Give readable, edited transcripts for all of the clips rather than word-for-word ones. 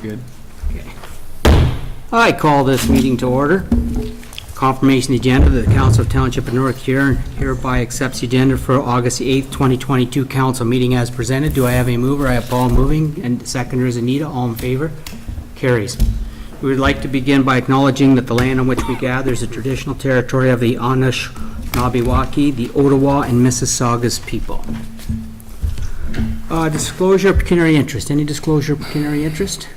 Good. Okay. I call this meeting to order. Confirmation agenda that the Council of Township of North Huron hereby accepts the agenda for August 8th, 2022 council meeting as presented. Do I have a mover? I have Paul moving, and seconder is Anita. All in favor? Carries. We would like to begin by acknowledging that the land on which we gather is the traditional territory of the Anishinaabe, the Ottawa, and Mississaugas people. Disclosure of pecuniary interest. Any disclosure of pecuniary interest?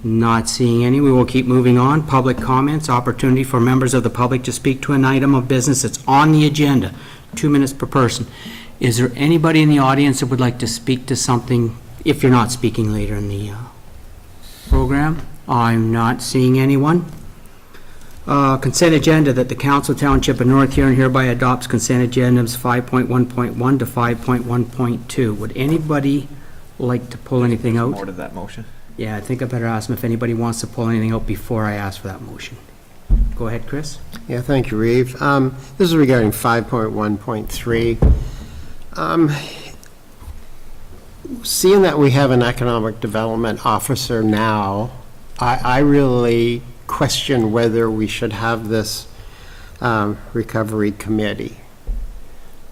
Not seeing any. We will keep moving on. Public comments. Opportunity for members of the public to speak to an item of business that's on the agenda. 2 minutes per person. Is there anybody in the audience that would like to speak to something, if you're not speaking later in the program? I'm not seeing anyone. Consent agenda that the Council Township of North Huron hereby adopts consent agendas 5.1.1 to 5.1.2. Would anybody like to pull anything out? More to that motion. Yeah, I think I better ask them if anybody wants to pull anything out before I ask for that motion. Go ahead, Chris. Yeah, thank you, Reeve. This is regarding 5.1.3. Seeing that we have an economic development officer now, I really question whether we should have this recovery committee.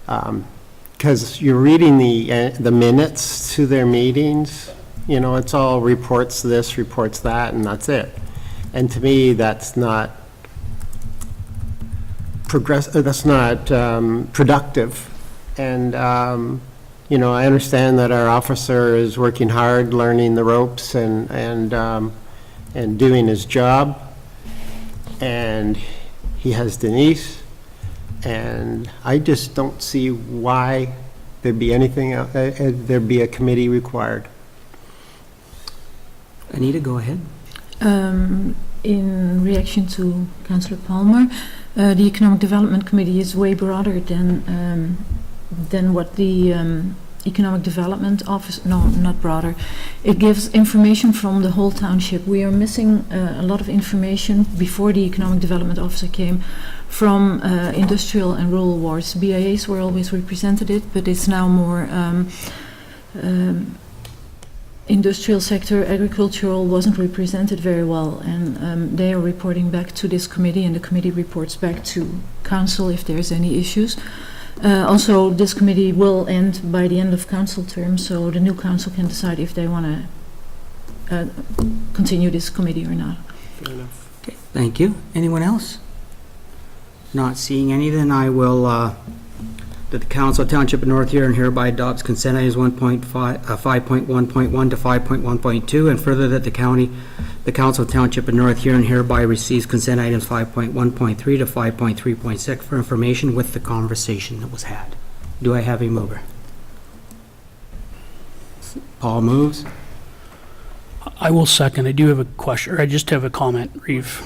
Because you're reading the minutes to their meetings, you know, it's all reports this, reports that, and that's it. And to me, that's not productive. And you know, I understand that our officer is working hard, learning the ropes and doing his job. And he has Denise, and I just don't see why there'd be anything, there'd be a committee required. Anita, go ahead. In reaction to Councillor Palmer, the Economic Development Committee is way broader than what the Economic Development Office, no, not broader. It gives information from the whole township. We are missing a lot of information before the Economic Development Officer came from industrial and rural wards. BIAs were always represented, but it's now more industrial sector. Agricultural wasn't represented very well, and they are reporting back to this committee, and the committee reports back to council if there's any issues. Also, this committee will end by the end of council term, so the new council can decide if they want to continue this committee or not. Fair enough. Okay, thank you. Anyone else? Not seeing any, then I will, that the Council of Township of North Huron hereby adopts consent items 5.1.1 to 5.1.2, and further that the Council of Township of North Huron hereby receives consent items 5.1.3 to 5.3.6 for information with the conversation that was had. Do I have a mover? Paul moves. I will second. I do have a question, or I just have a comment, Reeve.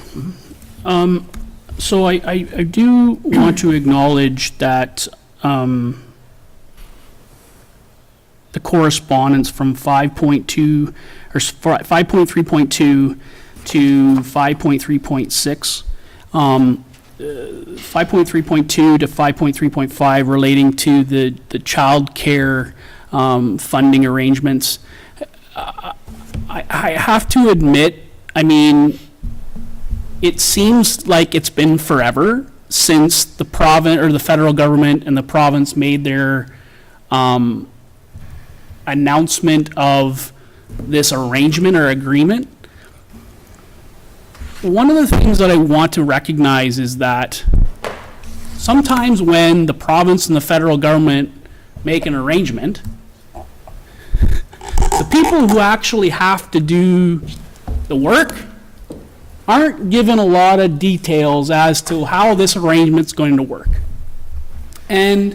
So I do want to acknowledge that the correspondence from 5.2 or 5.3.2 to 5.3.6, 5.3.2 to 5.3.5 relating to the child care funding arrangements. I have to admit, I mean, it seems like it's been forever since the province or the federal government and the province made their announcement of this arrangement or agreement. One of the things that I want to recognize is that sometimes when the province and the federal government make an arrangement, the people who actually have to do the work aren't given a lot of details as to how this arrangement's going to work. And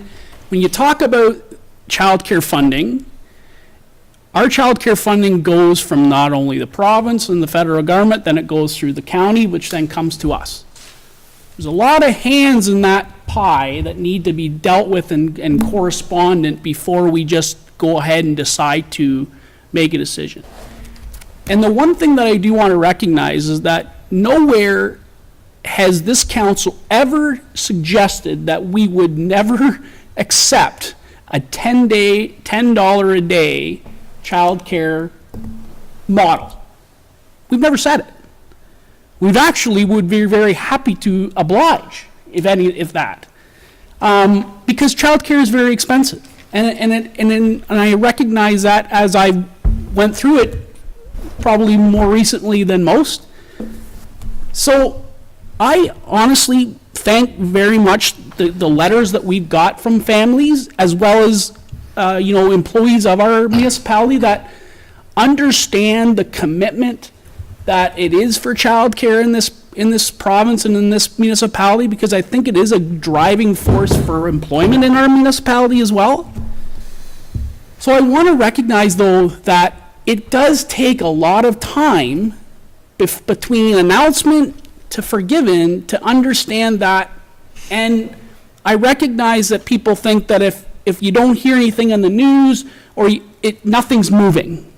when you talk about childcare funding, our childcare funding goes from not only the province and the federal government, then it goes through the county, which then comes to us. There's a lot of hands in that pie that need to be dealt with and correspondent before we just go ahead and decide to make a decision. And the one thing that I do want to recognize is that nowhere has this council ever suggested that we would never accept a $10 a day child care model. We've never said it. We've actually would be very happy to oblige, if that. Because childcare is very expensive. And I recognize that as I went through it probably more recently than most. So I honestly thank very much the letters that we've got from families as well as, employees of our municipality that understand the commitment that it is for childcare in this province and in this municipality, because I think it is a driving force for employment in our municipality as well. So I want to recognize, though, that it does take a lot of time between announcement to forgiven to understand that. And I recognize that people think that if you don't hear anything in the news or nothing's moving.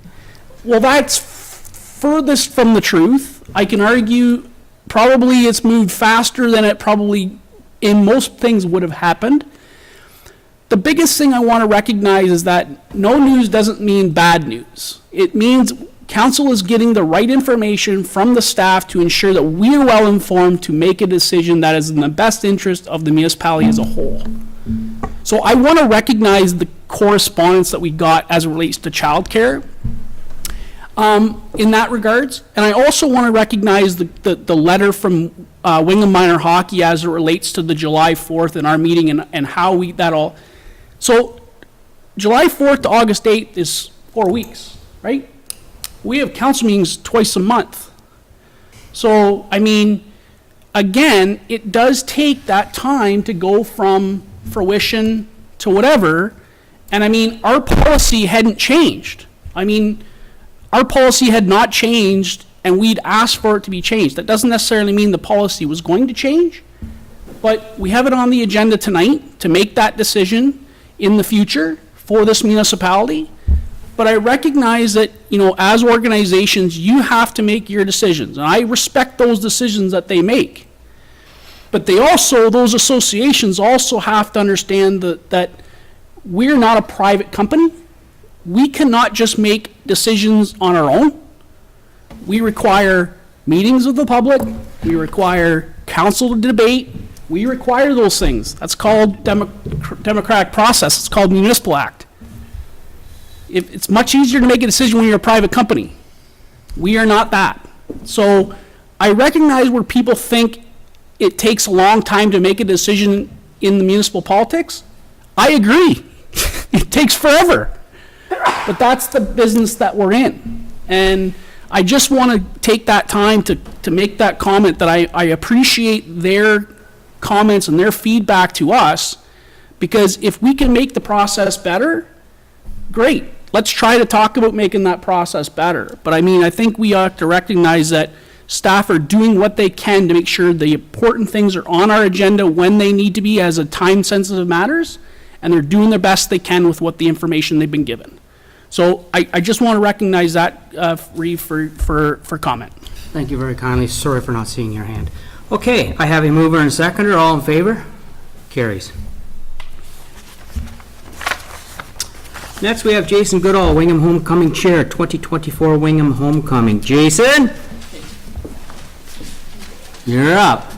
Well, that's furthest from the truth. I can argue probably it's moved faster than it probably in most things would have happened. The biggest thing I want to recognize is that no news doesn't mean bad news. It means council is getting the right information from the staff to ensure that we're well informed to make a decision that is in the best interest of the municipality as a whole. So I want to recognize the correspondence that we got as it relates to childcare in that regards. And I also want to recognize the letter from Wingham Minor Hockey as it relates to the July 4th in our meeting and how that all. So July 4th to August 8th is 4 weeks, right? We have council meetings twice a month. So, I mean, again, it does take that time to go from fruition to whatever. And I mean, our policy hadn't changed. I mean, our policy had not changed and we'd asked for it to be changed. That doesn't necessarily mean the policy was going to change, but we have it on the agenda tonight to make that decision in the future for this municipality. But I recognize that, as organizations, you have to make your decisions. And I respect those decisions that they make. But those associations also have to understand that we're not a private company. We cannot just make decisions on our own. We require meetings with the public. We require council to debate. We require those things. That's called democratic process. It's called municipal act. It's much easier to make a decision when you're a private company. We are not that. So I recognize where people think it takes a long time to make a decision in the municipal politics. I agree. It takes forever. But that's the business that we're in. And I just want to take that time to make that comment that I appreciate their comments and their feedback to us, because if we can make the process better, great. Let's try to talk about making that process better. But I mean, I think we ought to recognize that staff are doing what they can to make sure the important things are on our agenda when they need to be as a time-sensitive matters, and they're doing their best they can with what the information they've been given. So I just want to recognize that, Reeve, for comment. Thank you very kindly. Sorry for not seeing your hand. Okay, I have a mover and seconder. All in favor? Carries. Next, we have Jason Goodall, Wingham Homecoming Chair, 2024 Wingham Homecoming. Jason? You're up.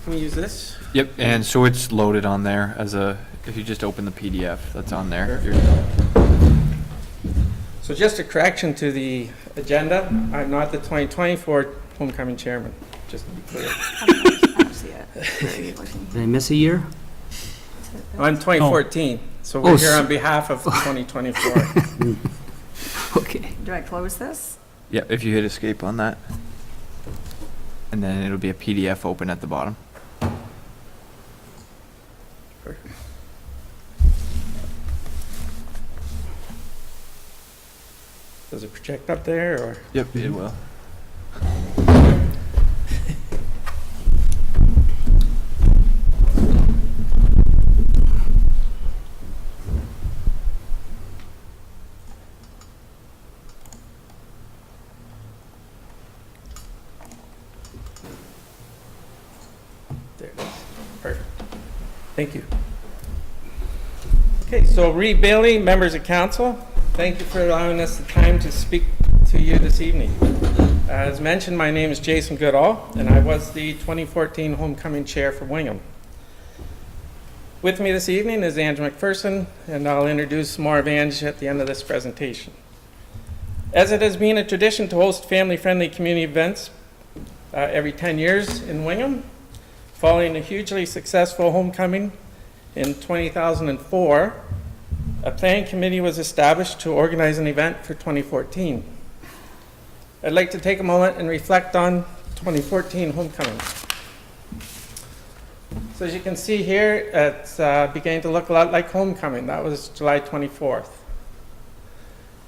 Can we use this? Yep, and so it's loaded on there if you just open the PDF that's on there. So just a correction to the agenda, I'm not the 2024 homecoming chairman, just to be clear. Did I miss a year? I'm 2014, so we're here on behalf of 2024. Okay. Do I close this? Yeah, if you hit escape on that. And then it'll be a PDF open at the bottom. Does it project up there, or? Yep, it will. Thank you. Okay, so Reed Bailey, members of council, thank you for allowing us the time to speak to you this evening. As mentioned, my name is Jason Goodall, and I was the 2014 Homecoming Chair for Wingham. With me this evening is Ange McPherson, and I'll introduce more of Ange at the end of this presentation. As it has been a tradition to host family-friendly community events every 10 years in Wingham, following a hugely successful homecoming in 2004, a planning committee was established to organize an event for 2014. I'd like to take a moment and reflect on 2014 homecoming. So as you can see here, it's beginning to look a lot like homecoming. That was July 24th.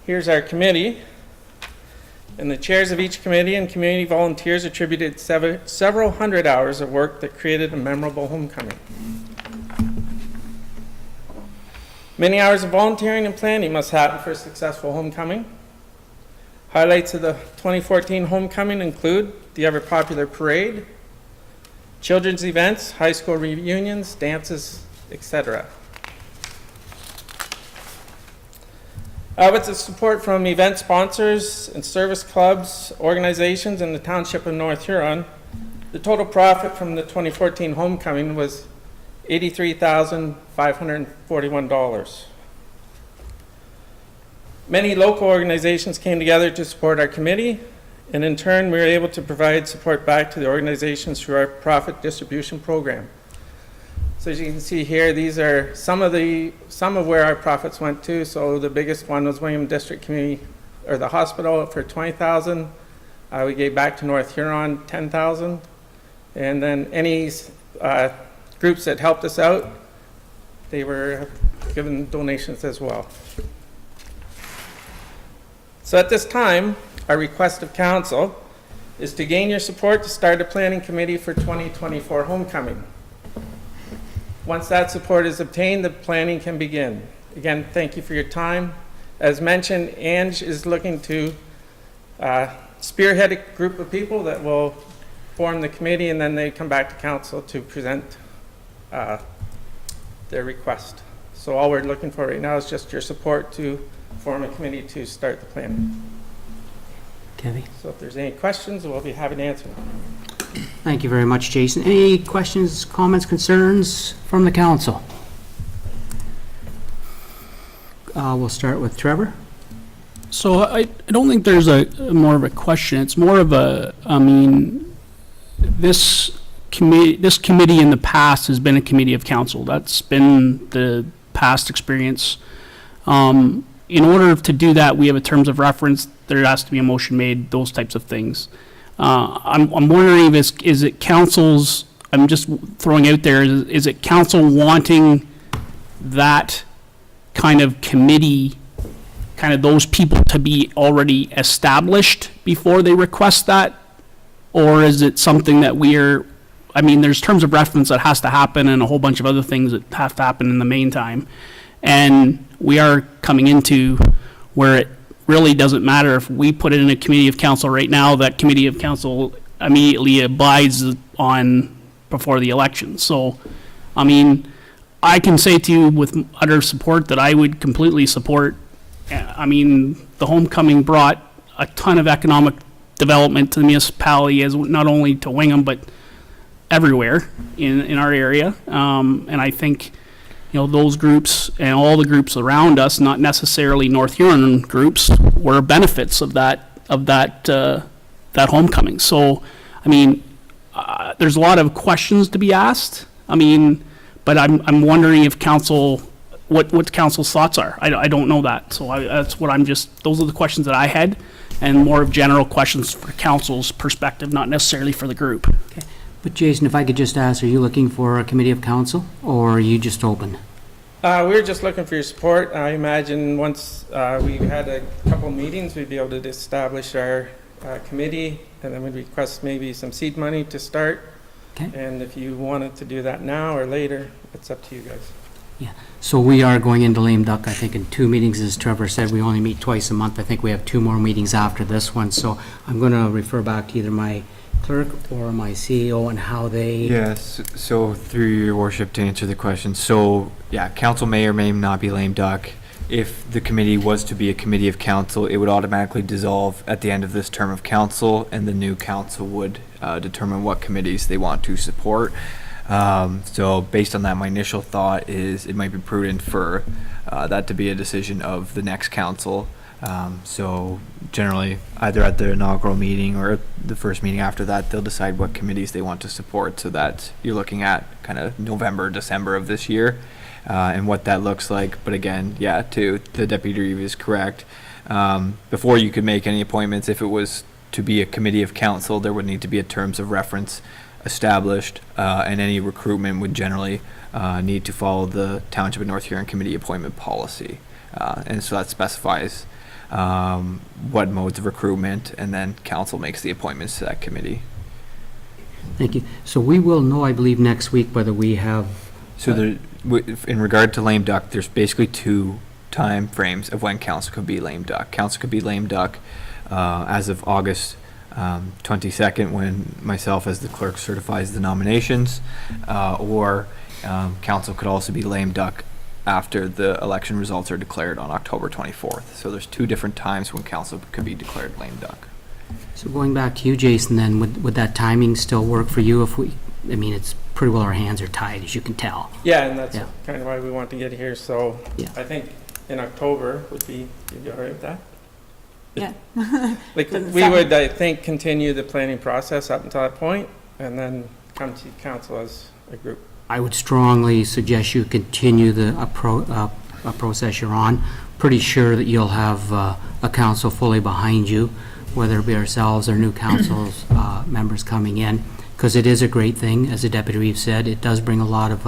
Here's our committee. And the chairs of each committee and community volunteers attributed several hundred hours of work that created a memorable homecoming. Many hours of volunteering and planning must happen for a successful homecoming. Highlights of the 2014 homecoming include the ever-popular parade, children's events, high school reunions, dances, etc. With the support from event sponsors and service clubs, organizations in the Township of North Huron, the total profit from the 2014 homecoming was $83,541. Many local organizations came together to support our committee, and in turn, we were able to provide support back to the organizations through our profit distribution program. So as you can see here, these are some of where our profits went to. So the biggest one was Wingham District Community, or the hospital, for $20,000. We gave back to North Huron $10,000, and then any groups that helped us out, they were given donations as well. So at this time, our request of council is to gain your support to start a planning committee for 2024 homecoming. Once that support is obtained, the planning can begin. Again, thank you for your time. As mentioned, Ange is looking to spearhead a group of people that will form the committee, and then they come back to council to present their request. So all we're looking for right now is just your support to form a committee to start the planning. Kevin? So if there's any questions, we'll be happy to answer them. Thank you very much, Jason. Any questions, comments, concerns from the council? We'll start with Trevor. So I don't think there's more of a question. It's more of a, I mean, this committee in the past has been a committee of council. That's been the past experience. In order to do that, we have a terms of reference. There has to be a motion made, those types of things. I'm wondering if is it council's, I'm just throwing out there, is it council wanting that kind of committee, kind of those people to be already established before they request that? Or is it something that I mean, there's terms of reference that has to happen and a whole bunch of other things that have to happen in the meantime. And we are coming into where it really doesn't matter if we put it in a committee of council right now, that committee of council immediately abides on before the election. So, I mean, I can say to you with utter support that I would completely support. I mean, the homecoming brought a ton of economic development to the municipality, as not only to Wingham, but everywhere in our area. And I think, you know, those groups and all the groups around us, not necessarily North Huron groups, were benefits of that homecoming. So, I mean, there's a lot of questions to be asked. I mean, but I'm wondering if council, what council's thoughts are. I don't know that. So that's what those are the questions that I had, and more of general questions for council's perspective, not necessarily for the group. Okay. But Jason, if I could just ask, are you looking for a committee of council, or are you just open? We're just looking for your support. I imagine once we had a couple meetings, we'd be able to establish our committee, and then we'd request maybe some seed money to start. Okay. And if you wanted to do that now or later, it's up to you guys. Yeah. So we are going into lame duck, I think, in 2 meetings, as Trevor said. We only meet twice a month. I think we have 2 more meetings after this one. So I'm going to refer back to either my clerk or my CEO and how they? Yes, so through your worship, to answer the question, so, yeah, council may or may not be lame duck. If the committee was to be a committee of council, it would automatically dissolve at the end of this term of council, and the new council would determine what committees they want to support. So based on that, my initial thought is it might be prudent for that to be a decision of the next council. So generally, either at the inaugural meeting or the first meeting after that, they'll decide what committees they want to support, so that you're looking at kind of November, December of this year, and what that looks like. But again, yeah, to the deputy reeve is correct. Before you could make any appointments, if it was to be a committee of council, there would need to be a terms of reference established, and any recruitment would generally need to follow the Township of North Huron Committee appointment policy. And so that specifies what modes of recruitment, and then council makes the appointments to that committee. Thank you. So we will know, I believe, next week whether we have. So there, in regard to lame duck, there's basically two time frames of when council could be lame duck. Council could be lame duck as of August 22nd, when myself as the clerk certifies the nominations, or council could also be lame duck after the election results are declared on October 24th. So there's two different times when council could be declared lame duck. So going back to you, Jason, then, would that timing still work for you if we, I mean, it's pretty well our hands are tied, as you can tell. Yeah, and that's Yeah. kind of why we want to get here, so Yeah. I think in October would be, you'd be all right with that? Yeah. Like, Doesn't we sound- would, I think, continue the planning process up until that point, and then come to council as a group. I would strongly suggest you continue the process you're on. Pretty sure that you'll have a council fully behind you, whether it be ourselves or new councils members coming in, because it is a great thing, as the deputy reeve said. It does bring a lot of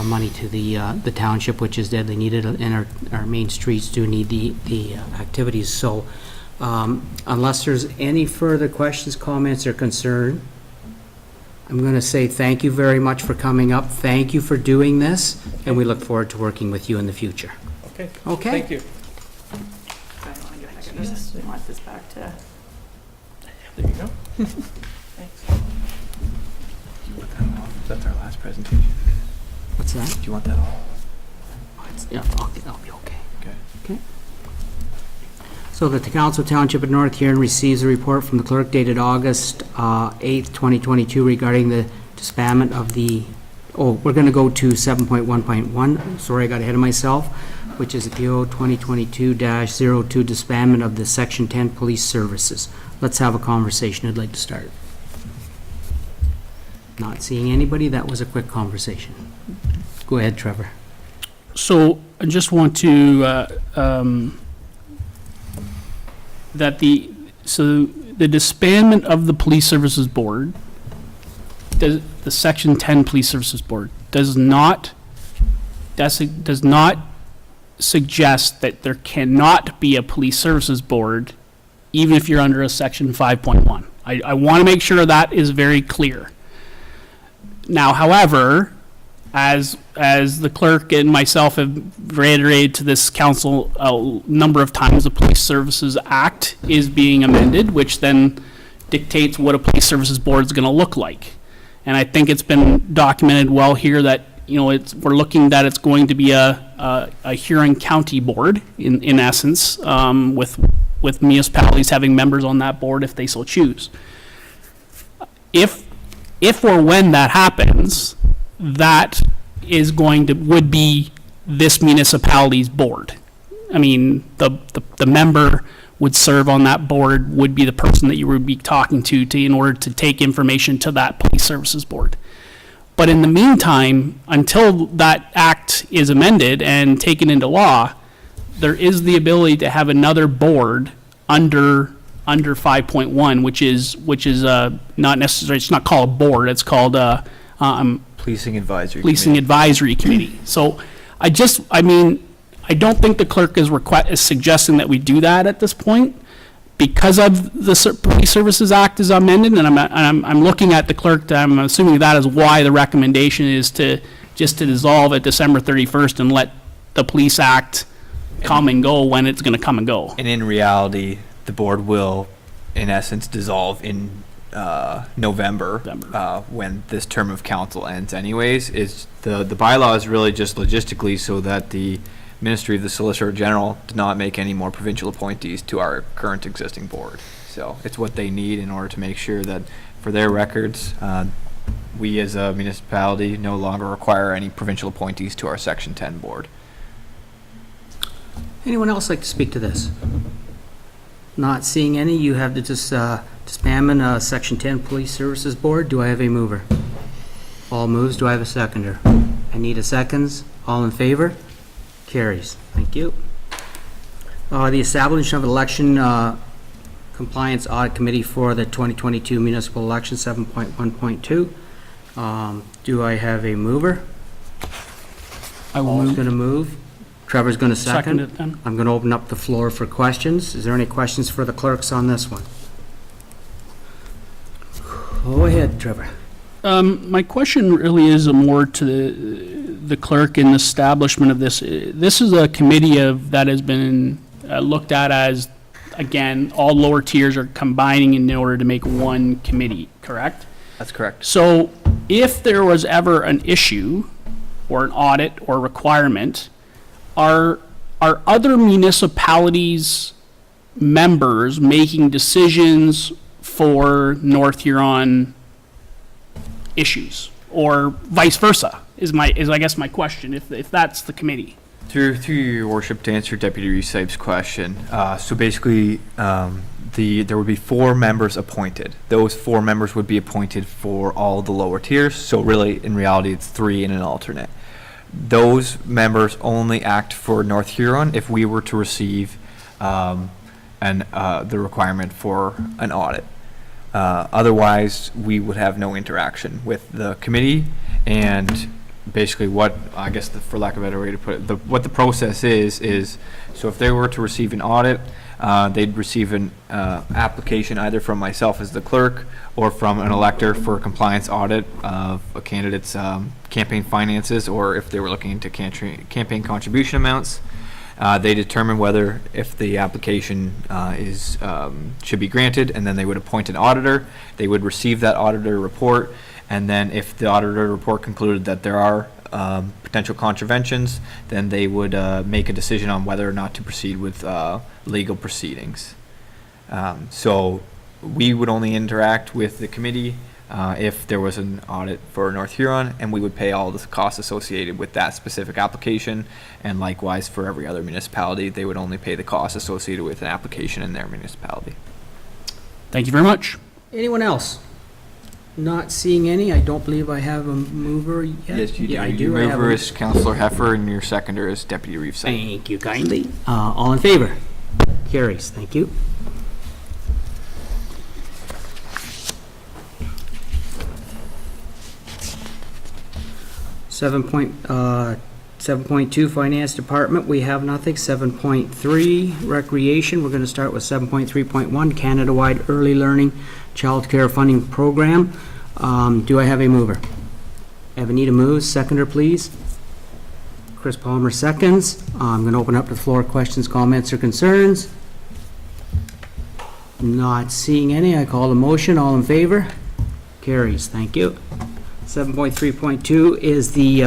money to the township, which is deadly needed, and our main streets do need the activities. So unless there's any further questions, comments, or concern, I'm going to say thank you very much for coming up. Thank you for doing this, and we look forward to working with you in the future. Okay? Okay. Thank you. I don't want to get back in this. We want this back to. There you go. Thanks. That's our last presentation. What's that? Do you want that all? Yeah, I'll be okay. Okay. So that the Council Township of North Huron receives a report from the clerk dated August 8th, 2022 regarding the disbandment of the, we're going to go to 7.1.1, sorry, I got ahead of myself, which is the PO 2022-02 disbandment of the Section 10 Police Services. Let's have a conversation. I'd like to start. Not seeing anybody. That was a quick conversation. Go ahead, Trevor. So I just want to, the disbandment of the Police Services Board, the Section 10 Police Services Board, does not suggest that there cannot be a Police Services Board, even if you're under a Section 5.1. I want to make sure that is very clear. Now, however, as the clerk and myself have reiterated to this council a number of times, the Police Services Act is being amended, which then dictates what a Police Services Board is going to look like. And I think it's been documented well here that, you know, we're looking that it's going to be a Huron County board in essence, with municipalities having members on that board if they so choose. If or when that happens, that is would be this municipality's board. I mean, the member would serve on that board, would be the person that you would be talking to in order to take information to that Police Services Board. But in the meantime, until that act is amended and taken into law, there is the ability to have another board under 5.1, which is not necessarily, it's not called a board, it's called Policing Advisory Policing Committee. Advisory Committee. So I don't think the clerk is suggesting that we do that at this point because of the Police Services Act is amended, and I'm looking at the clerk, I'm assuming that is why the recommendation is to dissolve at December 31st and let the Police Act come and go when it's going to come and go. And in reality, the board will, in essence, dissolve November, November. when this term of council ends anyways. Is the bylaw is really just logistically so that the Ministry of the Solicitor General does not make any more provincial appointees to our current existing board. So it's what they need in order to make sure that for their records, we as a municipality no longer require any provincial appointees to our Section 10 board. Anyone else like to speak to this? Not seeing any, you have to disbandment Section 10 Police Services Board. Do I have a mover? All moves. Do I have a seconder? I need a seconds. All in favor? Carries. Thank you. The establishment of election compliance audit committee for the 2022 municipal election, 7.1.2. Do I have a mover? I will Paul's move. going to move. Trevor's going to Second second. it then. I'm going to open up the floor for questions. Is there any questions for the clerks on this one? Go ahead, Trevor. My question really is more to the clerk in the establishment of this. This is a committee that has been looked at as, again, all lower tiers are combining in order to make one committee, correct? That's correct. So if there was ever an issue or an audit or requirement, are other municipalities' members making decisions for North Huron issues, or vice versa? Is I guess my question, if that's the committee. Through your worship, to answer Deputy Reeve Sipe's question, so basically, there would be 4 members appointed. Those 4 members would be appointed for all the lower tiers. So really, in reality, it's 3 and an alternate. Those members only act for North Huron if we were to receive the requirement for an audit. Otherwise, we would have no interaction with the committee. And basically what, I guess, for lack of a better way to put it, what the process is, so if they were to receive an audit, they'd receive an application either from myself as the clerk or from an elector for a compliance audit of a candidate's campaign finances, or if they were looking into campaign contribution amounts. They determine whether if the application should be granted, and then they would appoint an auditor. They would receive that auditor report, and then if the auditor report concluded that there are potential contraventions, then they would make a decision on whether or not to proceed with legal proceedings. So we would only interact with the committee if there was an audit for North Huron, and we would pay all the costs associated with that specific application. And likewise for every other municipality, they would only pay the costs associated with an application in their municipality. Thank you very much. Anyone else? Not seeing any. I don't believe I have a mover yet. Yes, you do. Yeah, I Your do. I have mover a- is Councillor Heffer, and your seconder is Deputy Reeve Sipe. Thank you kindly. All in favor? Carries. Thank you. Seven point 7.2 Finance Department, we have nothing. 7.3 Recreation, we're going to start with 7.3.1 Canada-wide Early Learning Childcare Funding Program. Do I have a mover? Evanita moves. Seconder, please. Chris Palmer seconds. I'm going to open up the floor. Questions, comments, or concerns? Not seeing any. I call the motion. All in favor? Carries. Thank you. 7.3.2 is the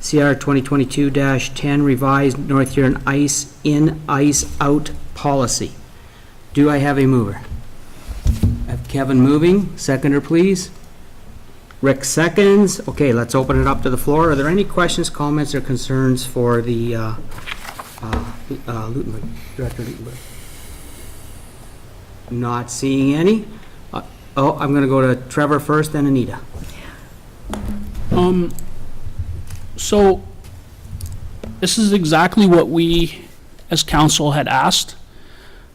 CR 2022-10 revised North Huron Ice In, Ice Out policy. Do I have a mover? I have Kevin moving. Seconder, please. Rick seconds. Okay, let's open it up to the floor. Are there any questions, comments, or concerns for the Lutenberg, Director Lutenberg? Not seeing any. I'm going to go to Trevor first, then Anita. So this is exactly what we as council had asked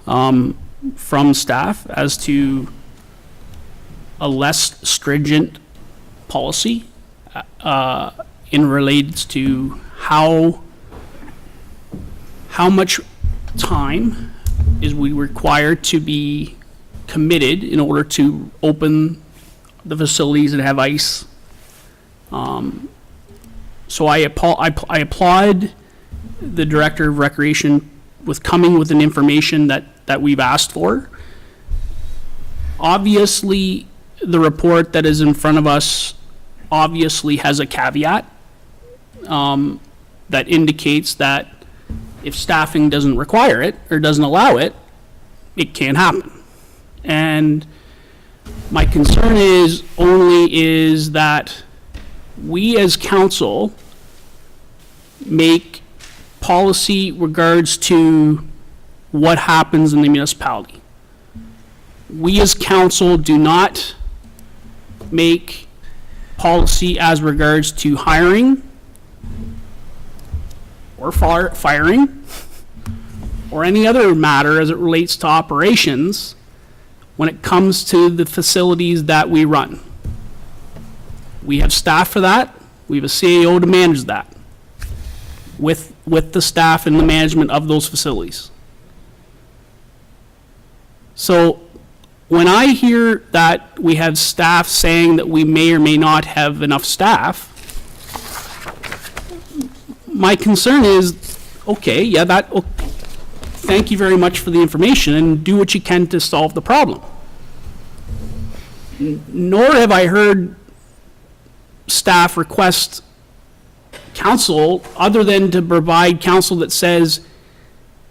from staff as to a less stringent policy in relates to how much time is we required to be committed in order to open the facilities that have ice. So I applaud the Director of Recreation with coming with an information that we've asked for. Obviously, the report that is in front of us obviously has a caveat that indicates that if staffing doesn't require it or doesn't allow it, it can't happen. And my concern is that we as council make policy regards to what happens in the municipality. We as council do not make policy as regards to hiring or firing or any other matter as it relates to operations when it comes to the facilities that we run. We have staff for that. We have a CAO to manage that with the staff and the management of those facilities. So when I hear that we have staff saying that we may or may not have enough staff, my concern is, okay, yeah, thank you very much for the information and do what you can to solve the problem. Nor have I heard staff request counsel other than to provide counsel that says,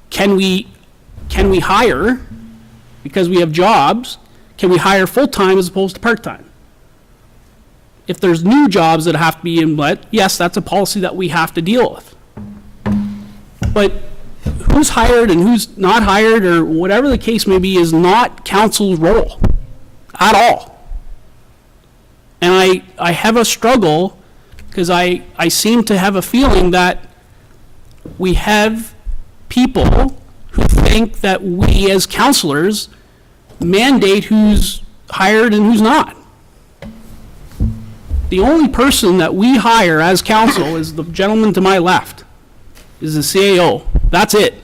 can we hire, because we have jobs, can we hire full-time as opposed to part-time? If there's new jobs that have to be inlet, yes, that's a policy that we have to deal with. But who's hired and who's not hired, or whatever the case may be, is not council's role at all. And I have a struggle because I seem to have a feeling that we have people who think that we as councilors mandate who's hired and who's not. The only person that we hire as council is the gentleman to my left, is the CAO. That's it.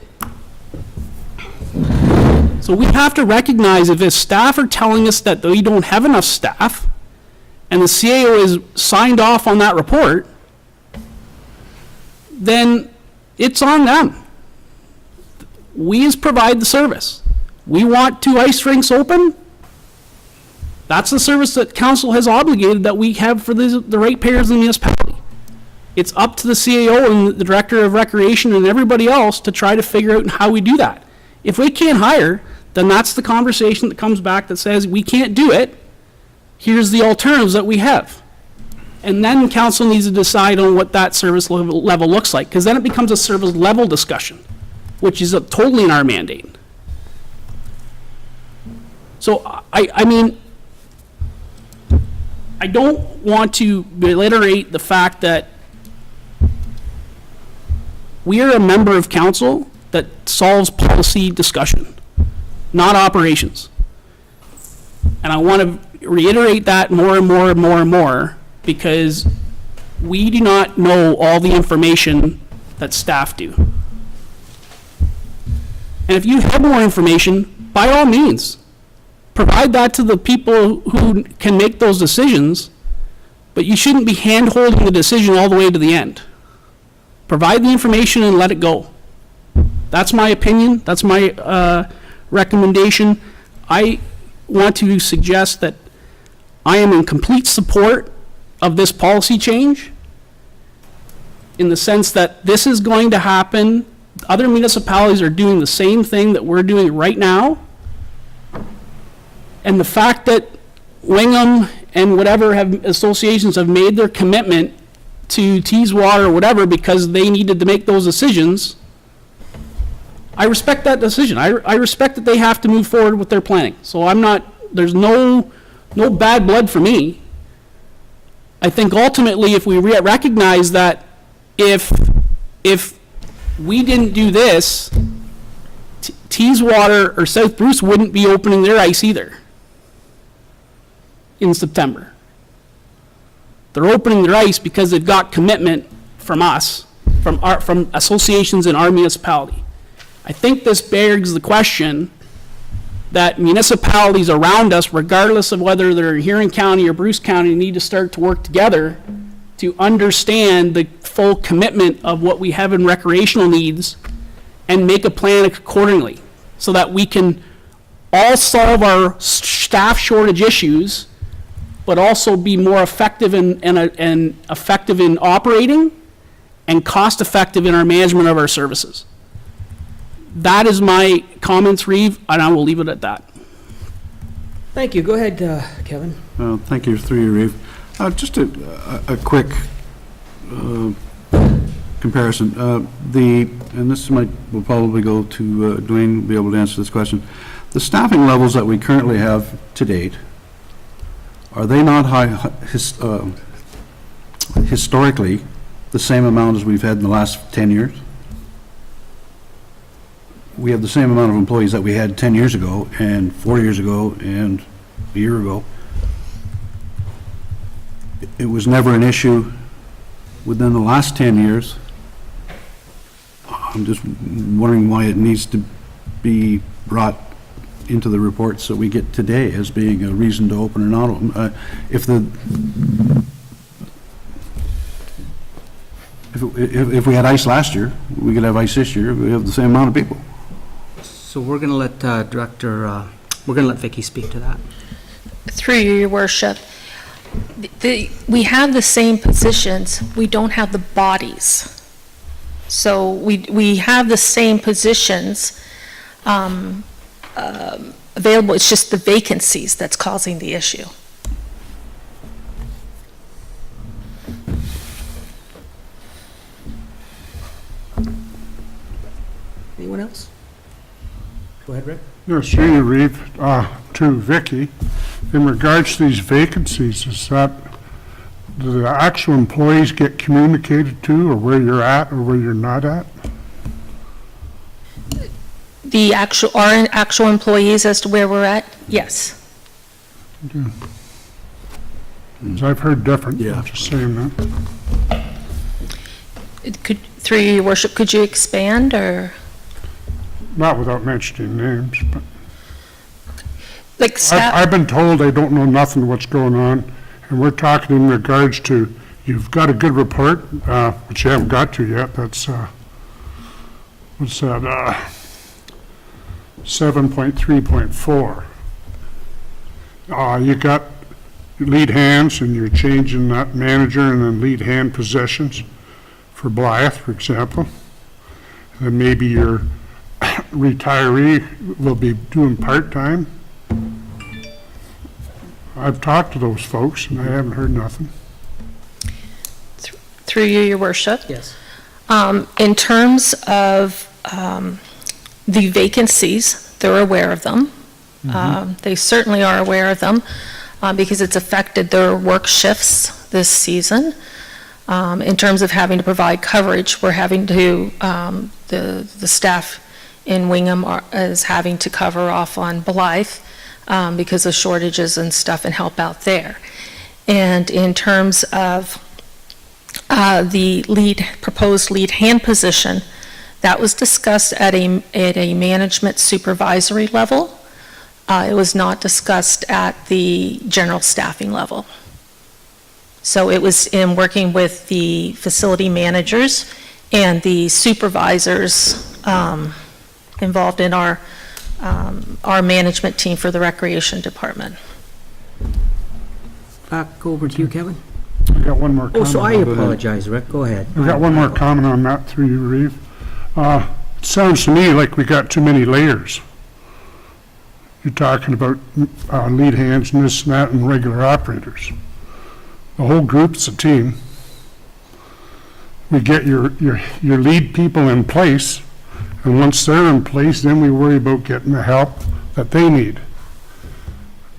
So we have to recognize if staff are telling us that we don't have enough staff, and the CAO is signed off on that report, then it's on them. We provide the service. We want 2 ice rinks open. That's the service that council has obligated that we have for the ratepayers in the municipality. It's up to the CAO and the Director of Recreation and everybody else to try to figure out how we do that. If we can't hire, then that's the conversation that comes back that says we can't do it. Here's the alternatives that we have. And then council needs to decide on what that service level looks like, because then it becomes a service level discussion, which is totally in our mandate. So, I mean, I don't want to reiterate the fact that we are a member of council that solves policy discussion, not operations. And I want to reiterate that more and more and more and more, because we do not know all the information that staff do. And if you have more information, by all means, provide that to the people who can make those decisions, but you shouldn't be hand-holding the decision all the way to the end. Provide the information and let it go. That's my opinion. That's my recommendation. I want to suggest that I am in complete support of this policy change, in the sense that this is going to happen. Other municipalities are doing the same thing that we're doing right now. And the fact that Wingham and whatever associations have made their commitment to Teeswater or whatever because they needed to make those decisions, I respect that decision. I respect that they have to move forward with their planning. So there's no bad blood for me. I think ultimately if we recognize that if we didn't do this, Teeswater or South Bruce wouldn't be opening their ice either in September. They're opening their ice because they've got commitment from us, from associations in our municipality. I think this begs the question that municipalities around us, regardless of whether they're in Huron County or Bruce County, need to start to work together to understand the full commitment of what we have in recreational needs and make a plan accordingly, so that we can all solve our staff shortage issues but also be more effective and effective in operating and cost-effective in our management of our services. That is my comments, Reeve, and I will leave it at that. Thank you. Go ahead, Kevin. Thank you, through you, Reeve. Just a quick comparison. And this will probably go to Dwayne, will be able to answer this question. The staffing levels that we currently have to date, are they not historically the same amount as we've had in the last 10 years? We have the same amount of employees that we had 10 years ago, and 4 years ago, and a year ago. It was never an issue within the last 10 years. I'm just wondering why it needs to be brought into the reports that we get today as being a reason to open or not open. If we had ice last year, we could have ice this year. We have the same amount of people. So we're going to let we're going to let Vicky speak to that. Through you, Your Worship, we have the same positions, we don't have the bodies. So we have the same positions available, it's just the vacancies that's causing the issue. Anyone else? Go ahead, Rick. Yes, through you, Reeve, to Vicky. In regards to these vacancies, is that, do the actual employees get communicated to, or where you're at, or where you're not at? Our actual employees as to where we're at, yes. 'Cause I've heard different, Yeah. I'm just saying that. Through you, Your Worship, could you expand, or? Not without mentioning names, but Like staff? I've been told I don't know nothing what's going on, and we're talking in regards to, you've got a good report, which you haven't got to yet, that's, what's that, 7.3.4. You got lead hands, and you're changing that manager and then lead hand positions for Blythe, for example. And then maybe your retiree will be doing part-time. I've talked to those folks, and I haven't heard nothing. Through you, Your Worship. Yes. In terms of the vacancies, they're aware of them. They certainly are aware of them because it's affected their work shifts this season. In terms of having to provide coverage, we're having to, the staff in Wingham is having to cover off on Blythe because of shortages and stuff and help out there. And in terms of the proposed lead hand position, that was discussed at a management supervisory level. It was not discussed at the general staffing level. So it was in working with the facility managers and the supervisors involved in our management team for the recreation department. Back over to you, Kevin. I got one more Oh, comment. so I apologize, Rick. Go ahead. I got one more comment on that through you, Reeve. It sounds to me like we got too many layers. You're talking about lead hands and this and that and regular operators. The whole group's a team. We get your lead people in place, and once they're in place, then we worry about getting the help that they need.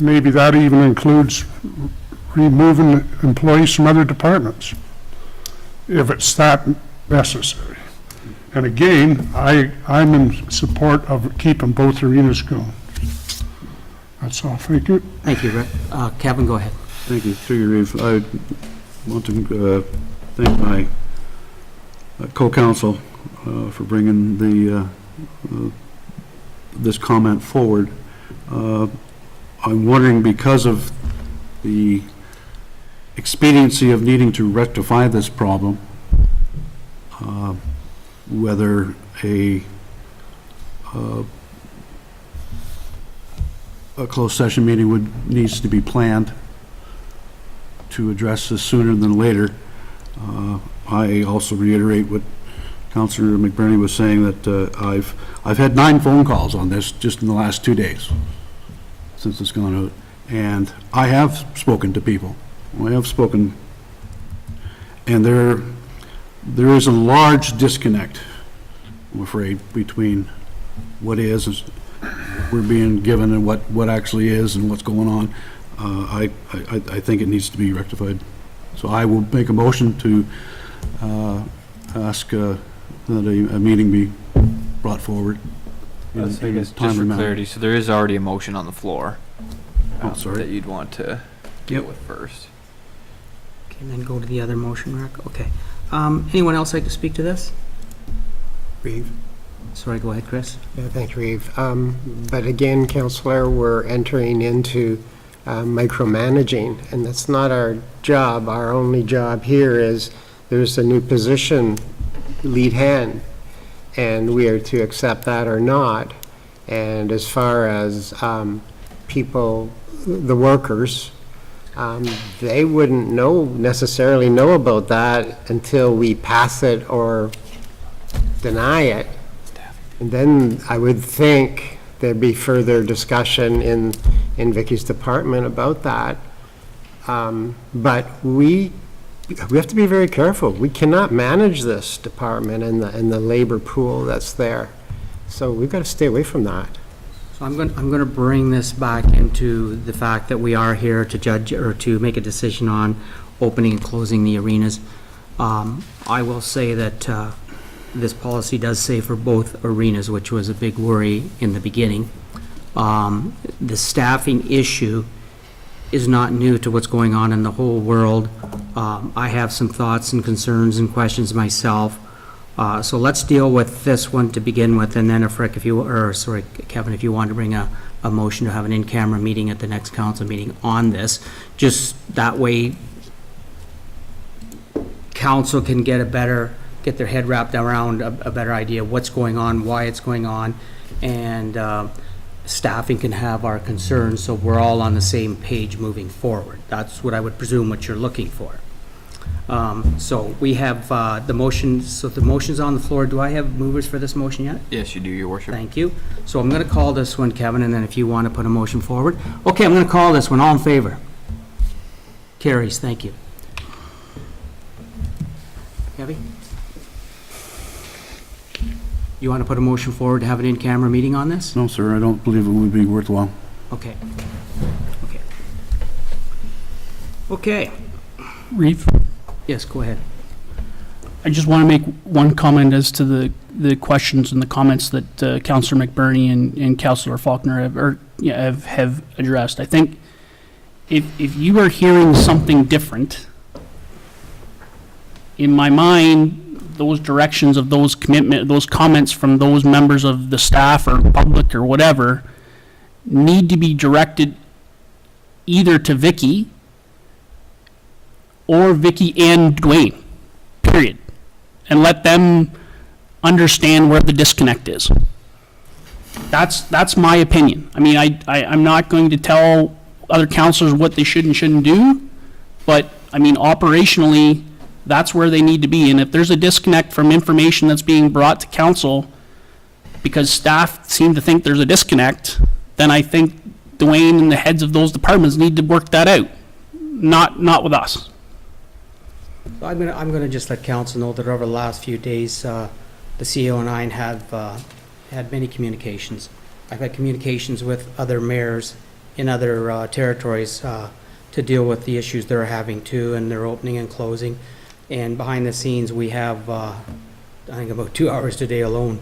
Maybe that even includes removing employees from other departments, if it's that necessary. And again, I'm in support of keeping both arenas going. That's all. Thank you. Thank you, Rick. Kevin, go ahead. Thank you, through you, Reeve. I want to thank my co-counsel for bringing this comment forward. I'm wondering, because of the expediency of needing to rectify this problem, whether a closed session meeting needs to be planned to address this sooner than later. I also reiterate what Councillor McBurney was saying, that I've had 9 phone calls on this just in the last 2 days since it's gone out. And I have spoken to people. I have spoken, and there is a large disconnect, I'm afraid, between what is we're being given and what actually is and what's going on. I think it needs to be rectified. So I will make a motion to ask that a meeting be brought forward. in I a guess just timely for manner. clarity, so there is already a motion on the floor. Oh, sorry. That you'd want to deal Yep. with first. Okay, and then go to the other motion, Rick? Okay. Anyone else like to speak to this? Reeve. Sorry, go ahead, Chris. Yeah, thank you, Reeve. But again, Councillor, we're entering into micromanaging, and that's not our job. Our only job here is there's a new position, lead hand, and we are to accept that or not. And as far as people, the workers, they wouldn't necessarily know about that until we pass it or deny it. And then I would think there'd be further discussion in Vicky's department about that. But we have to be very careful. We cannot manage this department and the labor pool that's there. So we've got to stay away from that. So I'm going to bring this back into the fact that we are here to judge or to make a decision on opening and closing the arenas. I will say that this policy does say for both arenas, which was a big worry in the beginning. The staffing issue is not new to what's going on in the whole world. I have some thoughts and concerns and questions myself. So let's deal with this one to begin with, and then if Rick, Kevin, if you want to bring a motion to have an in-camera meeting at the next council meeting on this, just that way council can get their head wrapped around a better idea of what's going on, why it's going on, and staffing can have our concerns, so we're all on the same page moving forward. That's what I would presume what you're looking for. So we have the motion, so the motion's on the floor. Do I have movers for this motion yet? Yes, you do, Your Worship. Thank you. So I'm going to call this one, Kevin, and then if you want to put a motion forward. Okay, I'm going to call this one. All in favor? Carries. Thank you. Kevin? You want to put a motion forward to have an in-camera meeting on this? No, sir, I don't believe it would be worthwhile. Okay. Okay. Okay. Reeve, Yes, go ahead. I just want to make one comment as to the questions and the comments that Councillor McBurney and Councillor Faulkner have addressed. I think if you are hearing something different, in my mind, those directions of those comments from those members of the staff or public or whatever need to be directed either to Vicky or Vicky and Dwayne, period. And let them understand where the disconnect is. That's my opinion. I mean, I'm not going to tell other councillors what they should and shouldn't do, but, I mean, operationally, that's where they need to be. And if there's a disconnect from information that's being brought to council because staff seem to think there's a disconnect, then I think Dwayne and the heads of those departments need to work that out, not with us. I'm going to just let council know that over the last few days, the CEO and I have had many communications. I've had communications with other mayors in other territories to deal with the issues they're having too, and they're opening and closing. And behind the scenes, we have, I think about 2 hours today alone,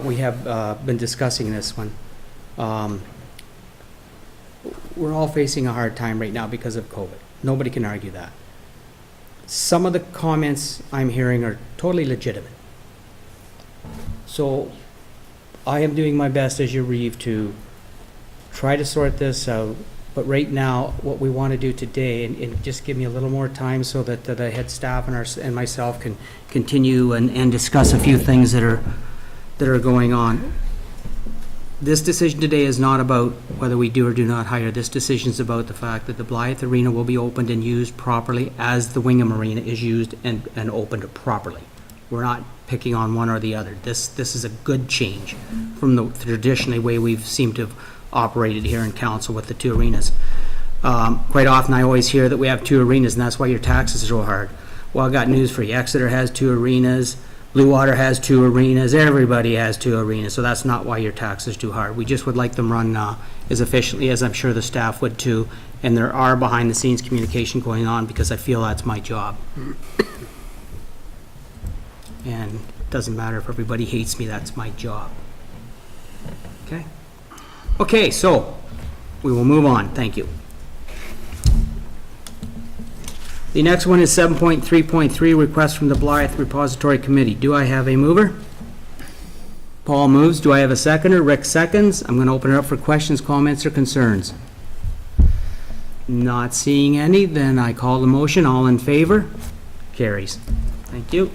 we have been discussing this one. We're all facing a hard time right now because of COVID. Nobody can argue that. Some of the comments I'm hearing are totally legitimate. So I am doing my best as your Reeve to try to sort this out. But right now, what we want to do today, and just give me a little more time so that the head staff and myself can continue and discuss a few things that are going on. this decision today is not about whether we do or do not hire. This decision is about the fact that the Blythe Arena will be opened and used properly as the Wingham Arena is used and opened properly. We're not picking on one or the other. This is a good change from the traditionally way we've seemed to have operated here in council with the two arenas. Quite often I always hear that we have two arenas and that's why your taxes are so hard. Well, I got news for you. Exeter has two arenas. Blue Water has two arenas. Everybody has two arenas. So that's not why your taxes are too hard. We just would like them run as efficiently as I'm sure the staff would too. And there are behind the scenes communication going on because I feel that's my job. And it doesn't matter if everybody hates me, that's my job. Okay? Okay, so we will move on. Thank you. The next one is 7.3.3, request from the Blythe Repository Committee. Do I have a mover? Paul moves. Do I have a seconder? Rick seconds. I'm going to open it up for questions, comments, or concerns. Not seeing any, then I call the motion. All in favor? Carries. Thank you.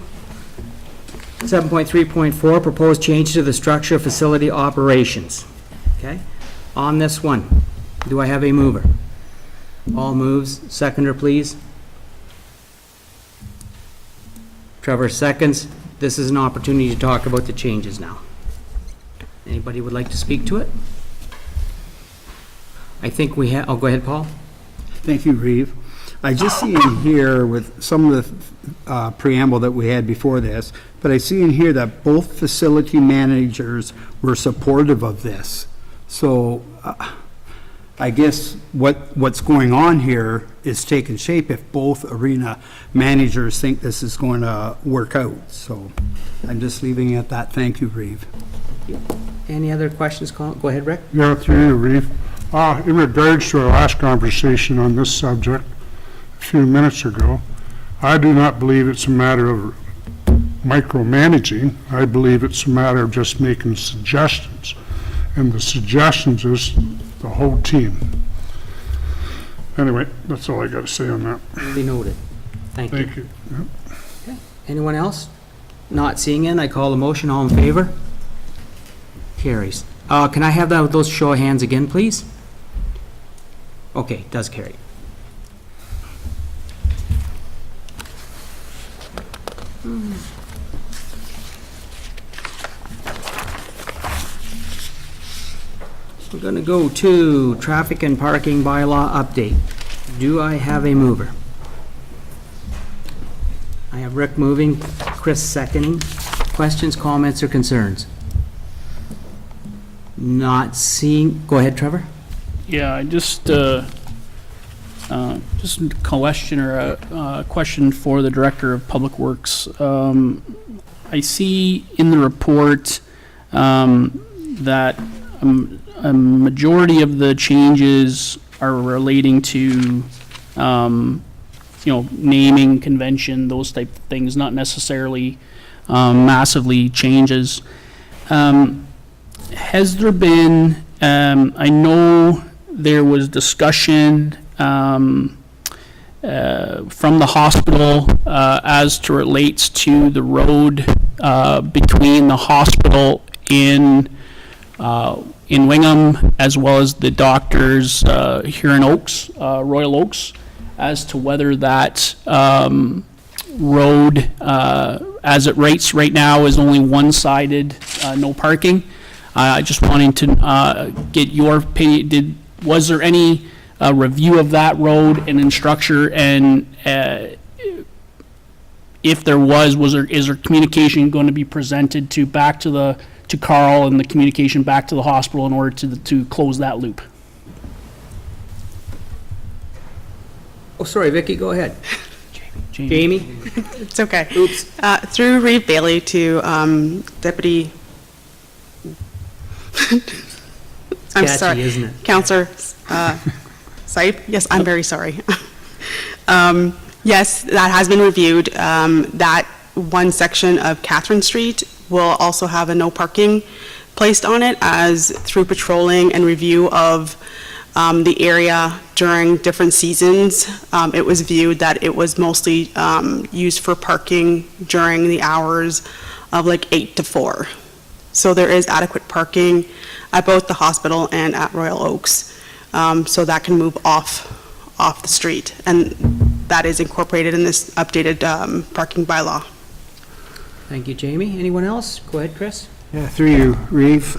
7.3.4, proposed change to the structure of facility operations. Okay? On this one, do I have a mover? All moves. Seconder, please. Trevor seconds. This is an opportunity to talk about the changes now. Anybody would like to speak to it? I think we have, oh, go ahead, Paul. Thank you, Reeve. I just see in here with some of the preamble that we had before this, but I see in here that both facility managers were supportive of this. So I guess what's going on here is taking shape if both arena managers think this is going to work out. So I'm just leaving it at that. Thank you, Reeve. Any other questions? Go ahead, Rick. Yeah, through you, Reeve. In regards to our last conversation on this subject a few minutes ago, I do not believe it's a matter of micromanaging. I believe it's a matter of just making suggestions. And the suggestions is the whole team. Anyway, that's all I got to say on that. Be noted. Thank you. Thank you. Okay. Anyone else? Not seeing it, I call the motion. All in favor? Carries. Can I have those show of hands again, please? Okay, does carry. We're going to go to traffic and parking bylaw update. Do I have a mover? I have Rick moving, Chris seconding. Questions, comments, or concerns? Not seeing. Go ahead, Trevor. Yeah, just a question or a question for the Director of Public Works. I see in the report that a majority of the changes are relating to, naming convention, those type of things, not necessarily massively changes. Has there been, I know there was discussion from the hospital as to relates to the road between the hospital in Wingham as well as the doctors here in Oaks, Royal Oaks, as to whether that road, as it rates right now, is only one-sided, no parking. I just wanted to get your opinion. Was there any review of that road and in structure, and if there is there communication going to be presented to Carl and the communication back to the hospital in order to close that loop? Oh, sorry, Vicky, go ahead. Jamie? It's okay. Oops. Through Reeve Bailey to Deputy, I'm Catchy, sorry, isn't it? Councillor Sype. Yes, I'm very sorry. Yes, that has been reviewed. That one section of Catherine Street will also have a no parking placed on it, as through patrolling and review of the area during different seasons, it was viewed that it was mostly used for parking during the hours of like 8 to 4. So there is adequate parking at both the hospital and at Royal Oaks. So that can move off the street. And that is incorporated in this updated parking bylaw. Thank you, Jamie. Anyone else? Go ahead, Chris. Yeah, through you, Reeve.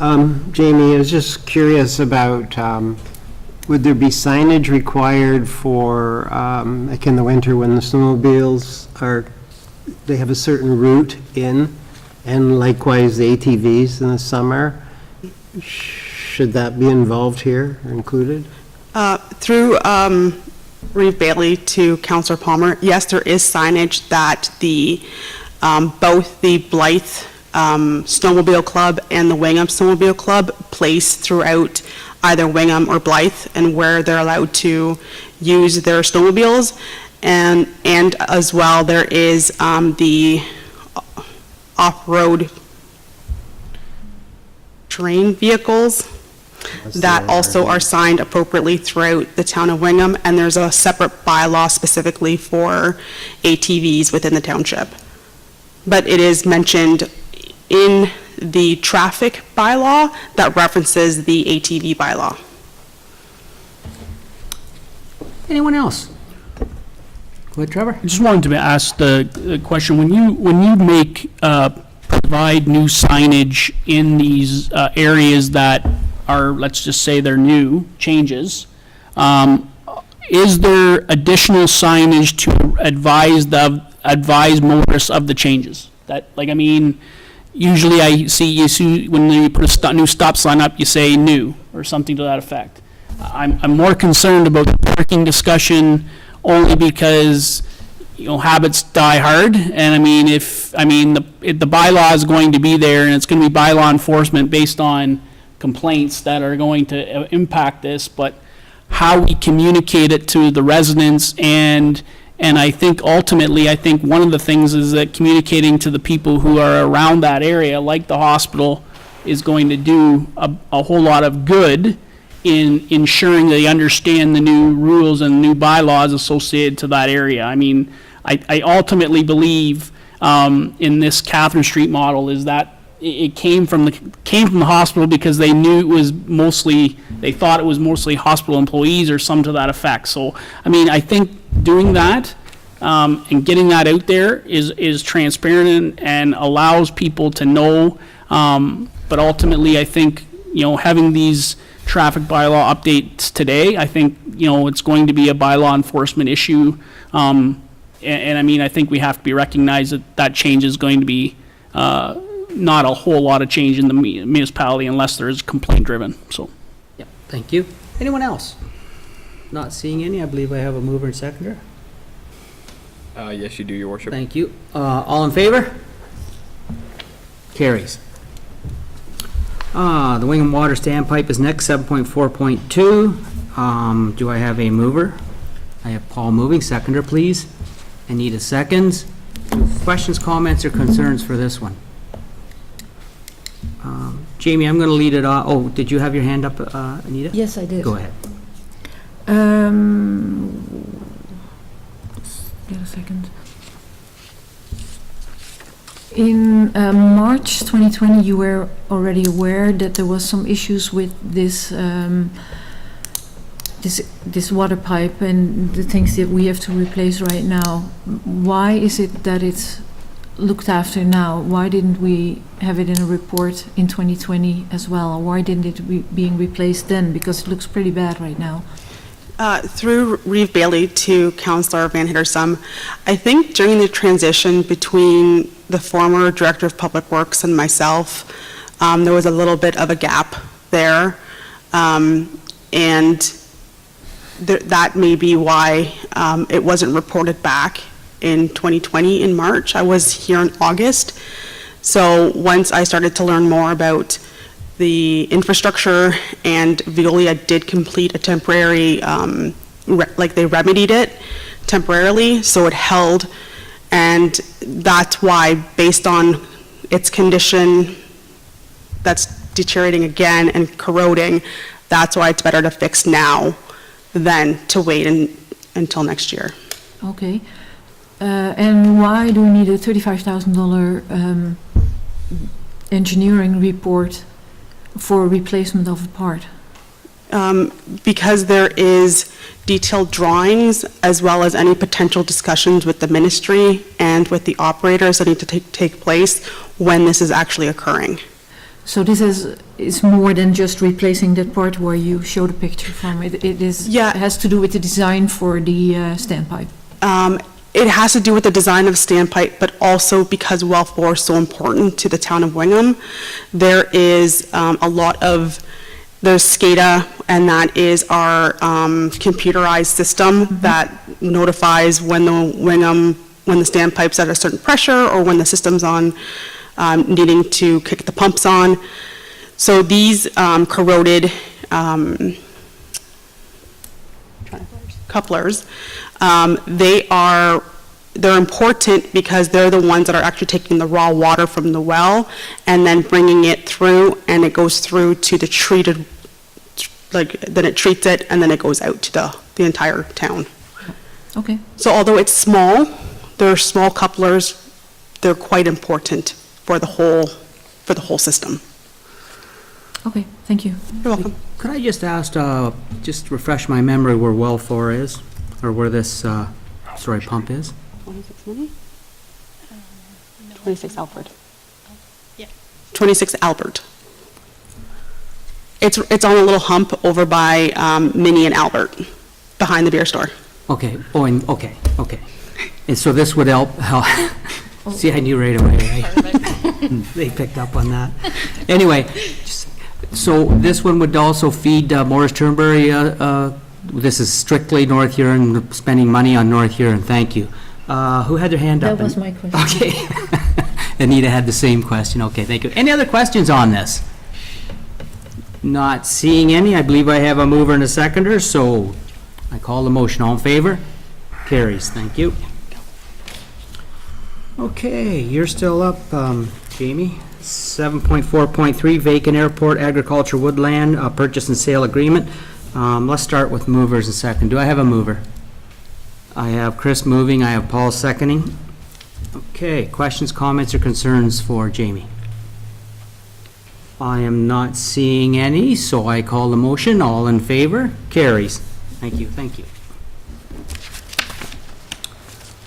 Jamie, I was just curious about, would there be signage required for, like in the winter when the snowmobiles they have a certain route in, and likewise the ATVs in the summer? Should that be involved here or included? Through Reeve Bailey to Councillor Palmer, yes, there is signage that both the Blythe Snowmobile Club and the Wingham Snowmobile Club place throughout either Wingham or Blythe, and where they're allowed to use their snowmobiles. And as well, there is the off-road terrain vehicles that also are signed appropriately throughout the town of Wingham, and there's a separate bylaw specifically for ATVs within the township. But it is mentioned in the traffic bylaw that references the ATV bylaw. Anyone else? Go ahead, Trevor. I just wanted to ask the question, when you provide new signage in these areas that are, let's just say they're new changes, is there additional signage to advise motorists of the changes? That, like, I mean, usually you see when you put a new stop sign up, you say new or something to that effect. I'm more concerned about the parking discussion only because, habits die hard. And I mean, if the bylaw is going to be there and it's going to be bylaw enforcement based on complaints that are going to impact this, but how we communicate it to the residents and I think ultimately, one of the things is that communicating to the people who are around that area, like the hospital, is going to do a whole lot of good in ensuring they understand the new rules and new bylaws associated to that area. I mean, I ultimately believe in this Catherine Street model is that it came from the hospital because they knew they thought it was mostly hospital employees or some to that effect. So, I mean, I think doing that and getting that out there is transparent and allows people to know. But ultimately, I think, having these traffic bylaw updates today, I think, it's going to be a bylaw enforcement issue. And I mean, I think we have to be recognized that change is going to be not a whole lot of change in the municipality unless there is complaint driven. So, Yep, thank you. Anyone else? Not seeing any. I believe I have a mover and seconder. Yes, you do, Your Worship. Thank you. All in favor? Carries. The Wingham Water Standpipe is next, 7.4.2. Do I have a mover? I have Paul moving. Seconder, please. Anita seconds. Questions, comments, or concerns for this one? Jamie, I'm going to lead it off. Oh, did you have your hand up, Anita? Yes, I did. Go ahead. Get a second. In March 2020, you were already aware that there was some issues with this this water pipe and the things that we have to replace right now. Why is it that it's looked after now? Why didn't we have it in a report in 2020 as well? Why didn't it being replaced then? Because it looks pretty bad right now. Through Reeve Bailey to Councillor Van Hittersum, I think during the transition between the former Director of Public Works and myself, there was a little bit of a gap there, and that may be why it wasn't reported back in 2020 in March. I was here in August, so once I started to learn more about the infrastructure, and Veolia did complete a temporary, they remedied it temporarily, so it held, and that's why, based on its condition that's deteriorating again and corroding, that's why it's better to fix now than to wait until next year. Okay. And why do we need a $35,000 engineering report for replacement of a part? Because there is detailed drawings as well as any potential discussions with the ministry and with the operators that need to take place when this is actually occurring. So this is more than just replacing that part where you showed a picture from. It is, Yeah. it has to do with the design for the standpipe. It has to do with the design of standpipe, but also because well 4 is so important to the town of Wingham, there is a lot of, there's SCADA, and that is our computerized system that notifies when the standpipe's at a certain pressure or when the system's on, needing to kick the pumps on. So these corroded couplers, they're important because they're the ones that are actually taking the raw water from the well and then bringing it through, and it goes through to the treated, then it treats it, and then it goes out to the entire town. Okay, So although it's small, they're small couplers, they're quite important for the whole system. okay, thank you. You're welcome. Could I just ask, just refresh my memory where well 4 is, or where this, pump is? 26 Minnie? 26 Alfred. Yeah. 26 Albert. It's on a little hump over by Minnie and Albert, behind the beer store. Okay, okay. And so this would help, see, I knew right away, right? They picked up on that. Anyway, so this one would also feed Morris Turnberry, this is strictly North Huron, spending money on North Huron, thank you. Who had their hand up? That was my question. Okay. Anita had the same question, okay, thank you. Any other questions on this? Not seeing any, I believe I have a mover and a seconder, so I call the motion. All in favor? Carries, thank you. Okay, you're still up, Jamie. 7.4.3, vacant airport agriculture woodland, purchase and sale agreement. Let's start with movers and second. Do I have a mover? I have Chris moving, I have Paul seconding. Okay, questions, comments, or concerns for Jamie? I am not seeing any, so I call the motion. All in favor? Carries. Thank you, thank you.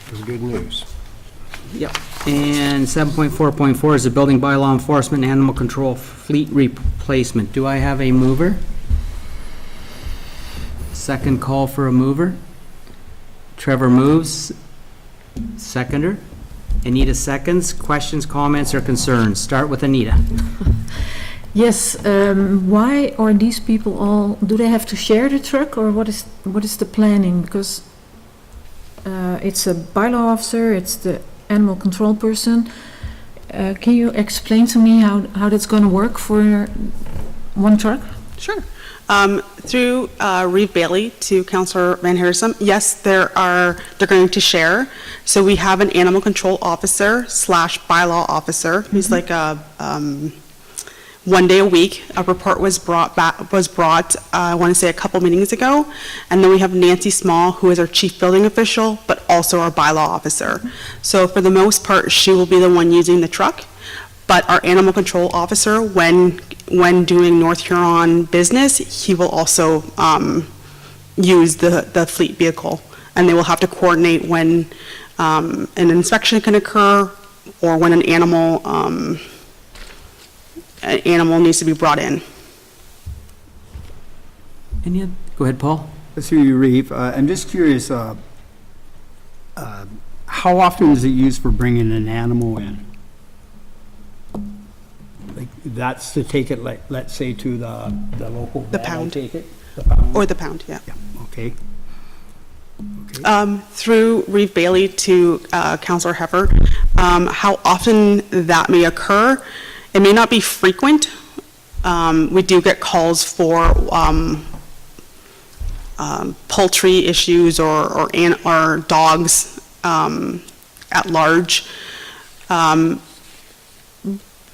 That's good news. Yep. And 7.4.4 is the building bylaw enforcement and animal control fleet replacement. Do I have a mover? Second call for a mover. Trevor moves. Seconder. Anita seconds. Questions, comments, or concerns? Start with Anita. Yes, why are these people all, do they have to share the truck, or what is the planning? Because it's a bylaw officer, it's the animal control person. Can you explain to me how that's going to work for one truck? Sure. Through Reeve Bailey to Councillor Van Harrison, yes, they're going to share. So we have an animal control officer / bylaw officer. He's like a 1 day a week. A report was brought, I want to say a couple meetings ago. And then we have Nancy Small, who is our chief building official, but also our bylaw officer. So for the most part, she will be the one using the truck. But our animal control officer, when doing North Huron business, he will also use the fleet vehicle. And they will have to coordinate when an inspection can occur or when an animal needs to be brought in. Go ahead, Paul. Through you, Reeve. I'm just curious, how often is it used for bringing an animal in? Like, that's to take it, like, let's say to the local The vet, pound. take it? The pound? Or the pound, yeah. Yeah, okay. Okay. Through Reeve Bailey to Councillor Heffer, how often that may occur, it may not be frequent. We do get calls for poultry issues or dogs at large.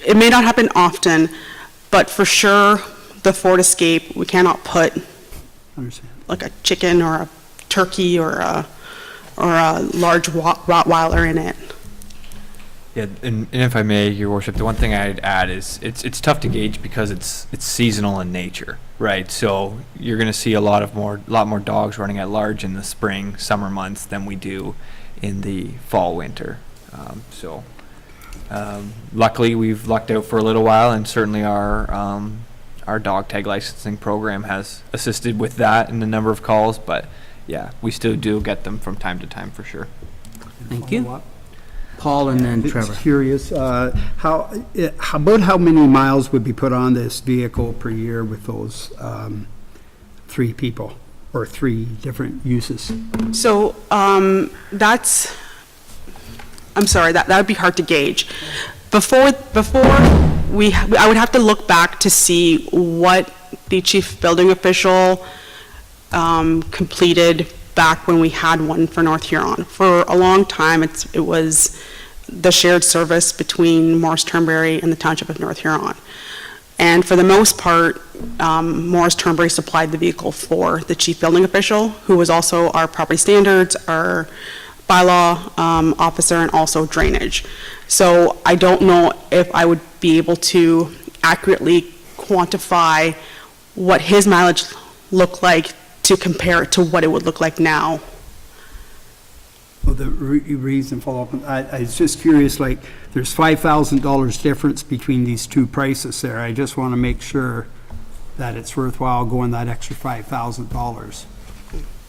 It may not happen often, but for sure, the Ford Escape, we cannot put Understand. like a chicken or a turkey or a large Rottweiler in it. Yeah, and if I may, Your Worship, the one thing I'd add is it's tough to gauge because it's seasonal in nature, right? So you're going to see a lot more dogs running at large in the spring, summer months than we do in the fall, winter. Luckily, we've lucked out for a little while, and certainly our dog tag licensing program has assisted with that in the number of calls. But yeah, we still do get them from time to time for sure. Thank you. Paul and then Trevor. It's curious, how about how many miles would be put on this vehicle per year with those 3 people or 3 different uses? So, I'm sorry, that would be hard to gauge. Before I would have to look back to see what the chief building official completed back when we had one for North Huron. For a long time, it was the shared service between Morris Turnberry and the Township of North Huron. And for the most part, Morris Turnberry supplied the vehicle for the chief building official, who was also our property standards, our bylaw officer, and also drainage. So I don't know if I would be able to accurately quantify what his mileage looked like to compare it to what it would look like now. Well, the reason follow-up, I was just curious, like, there's $5,000 difference between these 2 prices there. I just want to make sure that it's worthwhile going that extra $5,000.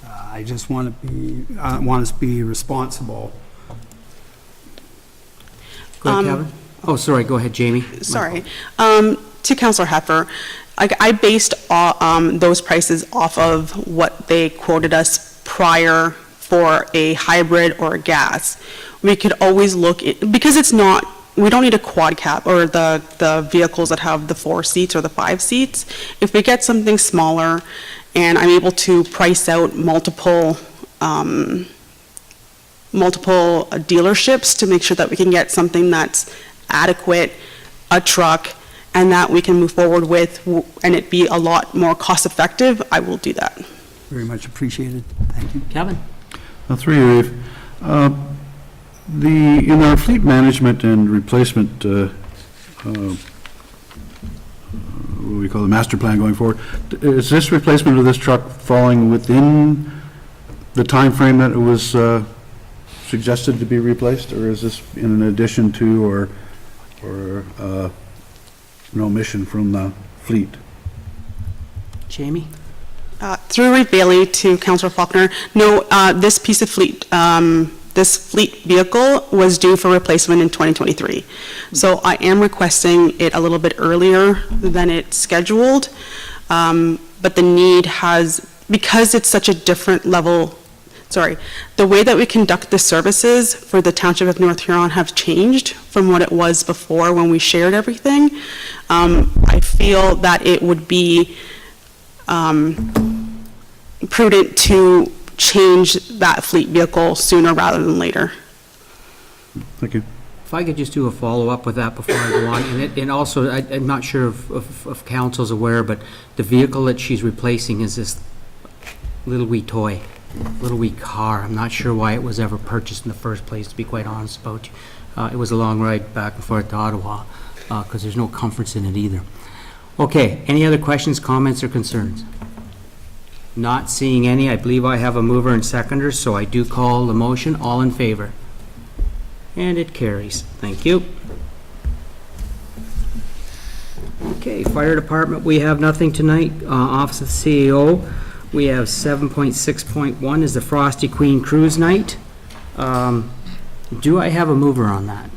I just want us to be responsible. Go ahead, Kevin. Oh, sorry, go ahead, Jamie. Sorry. To Councillor Heffer, I based those prices off of what they quoted us prior for a hybrid or a gas. We could always look, because we don't need a quad cab or the vehicles that have the 4 seats or the 5 seats. If we get something smaller and I'm able to price out multiple dealerships to make sure that we can get something that's adequate, a truck, and that we can move forward with, and it be a lot more cost-effective, I will do that. Very much appreciated. Thank you. Kevin? Through you, Eve. In our fleet management and replacement, what do we call the master plan going forward, is this replacement of this truck falling within the time frame that it was suggested to be replaced, or is this in addition to or an omission from the fleet? Jamie? Through Reeve Bailey to Councillor Faulkner, no, this piece of fleet, this fleet vehicle was due for replacement in 2023. So I am requesting it a little bit earlier than it's scheduled, but the need because it's such a different level, the way that we conduct the services for the Township of North Huron have changed from what it was before when we shared everything. I feel that it would be prudent to change that fleet vehicle sooner rather than later. Thank you. If I could just do a follow-up with that before I go on, and also, I'm not sure if council's aware, but the vehicle that she's replacing is this little wee toy, little wee car. I'm not sure why it was ever purchased in the first place, to be quite honest about you. It was a long ride back and forth to Ottawa, because there's no comforts in it either. Okay, any other questions, comments, or concerns? Not seeing any. I believe I have a mover and seconder, so I do call the motion. All in favor? And it carries. Thank you. Okay, fire department, we have nothing tonight. Office of CAO, we have 7.6.1 is the Frosty Queen Cruise Night. Do I have a mover on that?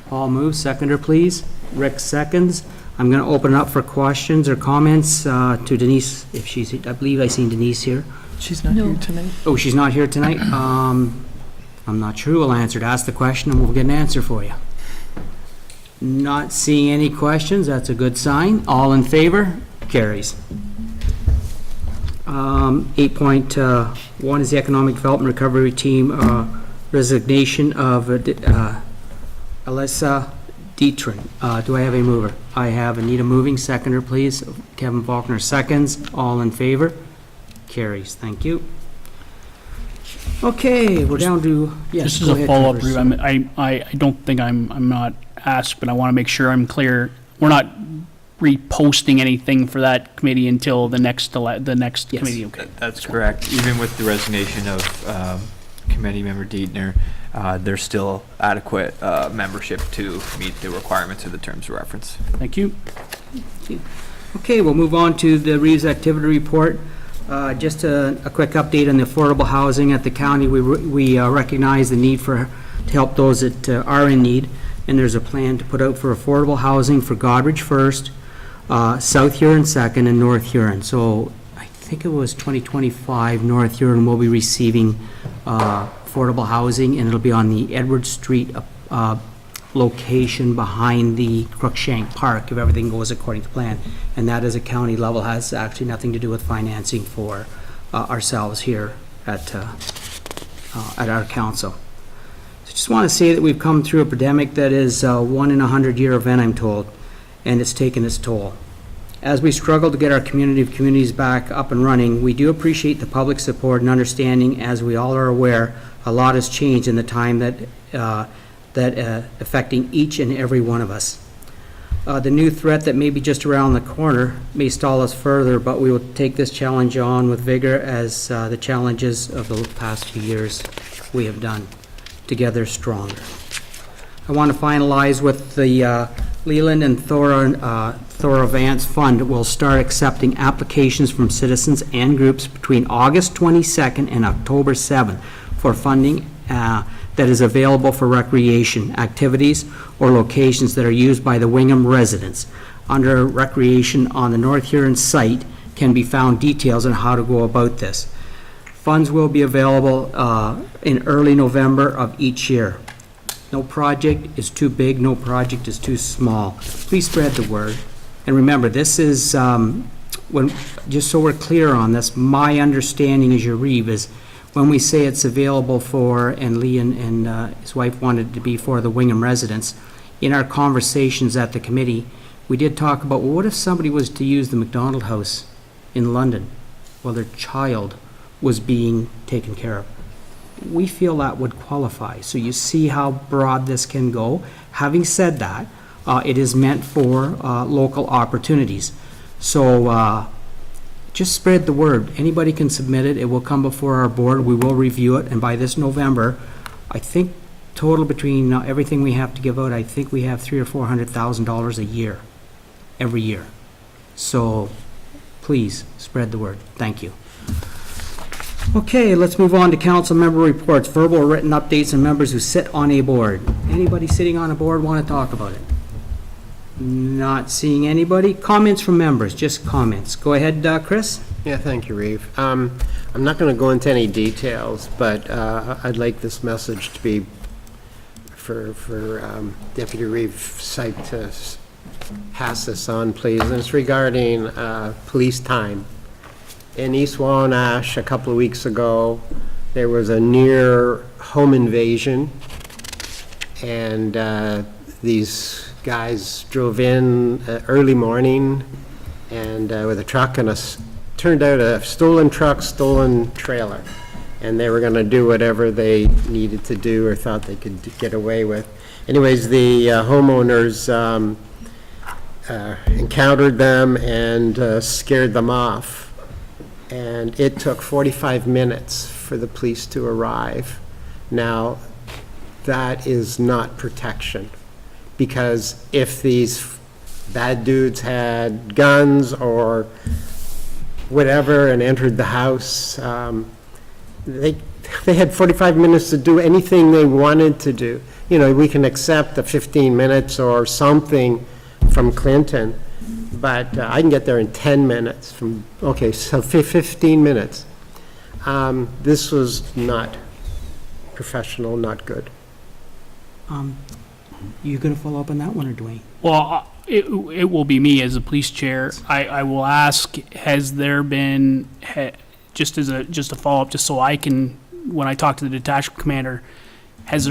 Paul moves, seconder please. Rick seconds. I'm going to open it up for questions or comments to Denise, if she's, I believe I seen Denise here. She's not here tonight. Oh, she's not here tonight? I'm not sure who will answer it. Ask the question and we'll get an answer for you. Not seeing any questions, that's a good sign. All in favor? Carries. 8.1 is the Economic Development Recovery Team resignation of Alyssa Dietrin. Do I have a mover? I have Anita moving, seconder please. Kevin Faulkner seconds. All in favor? Carries. Thank you. Okay, we're down to, yes, Just as go a ahead, follow-up, Travis. I don't think I'm not asked, but I want to make sure I'm clear. We're not reposting anything for that committee until the next Yes. committee, okay? That's correct. Even with the resignation of committee member Dietner, there's still adequate membership to meet the requirements of the terms of reference. Thank you. Okay, we'll move on to the Reeves Activity Report. Just a quick update on the affordable housing at the county. We recognize the need to help those that are in need, and there's a plan to put out for affordable housing for Goderich first, South Huron second, and North Huron. So I think it was 2025, North Huron will be receiving affordable housing, and it'll be on the Edward Street location behind the Crookshank Park, if everything goes according to plan. And that is a county level, has actually nothing to do with financing for ourselves here at our council. So just want to say that we've come through a pandemic that is a 1-in-100-year event, I'm told, and it's taken its toll. As we struggle to get our community of communities back up and running, we do appreciate the public support and understanding. As we all are aware, a lot has changed in the time that affecting each and every one of us. The new threat that may be just around the corner may stall us further, but we will take this challenge on with vigor as the challenges of the past few years we have done together stronger. I want to finalize with the Leland and Thoravance Fund will start accepting applications from citizens and groups between August 22nd and October 7th for funding that is available for recreation activities or locations that are used by the Wingham residents. Under recreation on the North Huron site can be found details on how to go about this. Funds will be available in early November of each year. No project is too big, no project is too small. Please spread the word. And remember, this is, just so we're clear on this, my understanding as your Reeve is when we say it's available for, and Lee and his wife wanted it to be for the Wingham residents, in our conversations at the committee, we did talk about, well, what if somebody was to use the McDonald House in London while their child was being taken care of? We feel that would qualify. So you see how broad this can go. Having said that, it is meant for local opportunities. So just spread the word. Anybody can submit it. It will come before our board. We will review it. And by this November, I think total between everything we have to give out, I think we have $300,000 or $400,000 a year, every year. So please spread the word. Thank you. Okay, let's move on to council member reports, verbal or written updates on members who sit on a board. Anybody sitting on a board want to talk about it? Not seeing anybody. Comments from members, just comments. Go ahead, Chris. Yeah, thank you, Reeve. I'm not going to go into any details, but I'd like this message to be for Deputy Reeve Syke to pass this on, please. And it's regarding police time. In East Wabash a couple of weeks ago, there was a near home invasion, and these guys drove in early morning and with a truck, and turned out a stolen truck, stolen trailer, and they were going to do whatever they needed to do or thought they could get away with. Anyways, the homeowners encountered them and scared them off. And it took 45 minutes for the police to arrive. Now, that is not protection, because if these bad dudes had guns or whatever and entered the house, they had 45 minutes to do anything they wanted to do. You know, we can accept the 15 minutes or something from Clinton, but I can get there in 10 minutes from, okay, so 15 minutes. This was not professional, not good. You going to follow up on that one, or Dwayne? Well, it will be me as a police chair. I will ask, has there been, just a follow-up, just so I can, when I talk to the detachment commander, has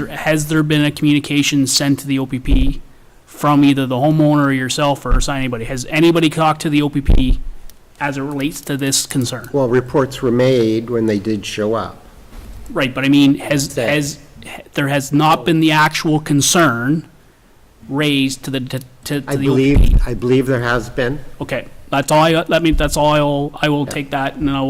there been a communication sent to the OPP from either the homeowner or yourself or anybody? Has anybody talked to the OPP as it relates to this concern? Well, reports were made when they did show up. Right, but I mean, there has not been the actual concern raised to the, to the OPP? I believe there has been. Okay, that's all I will take that, and I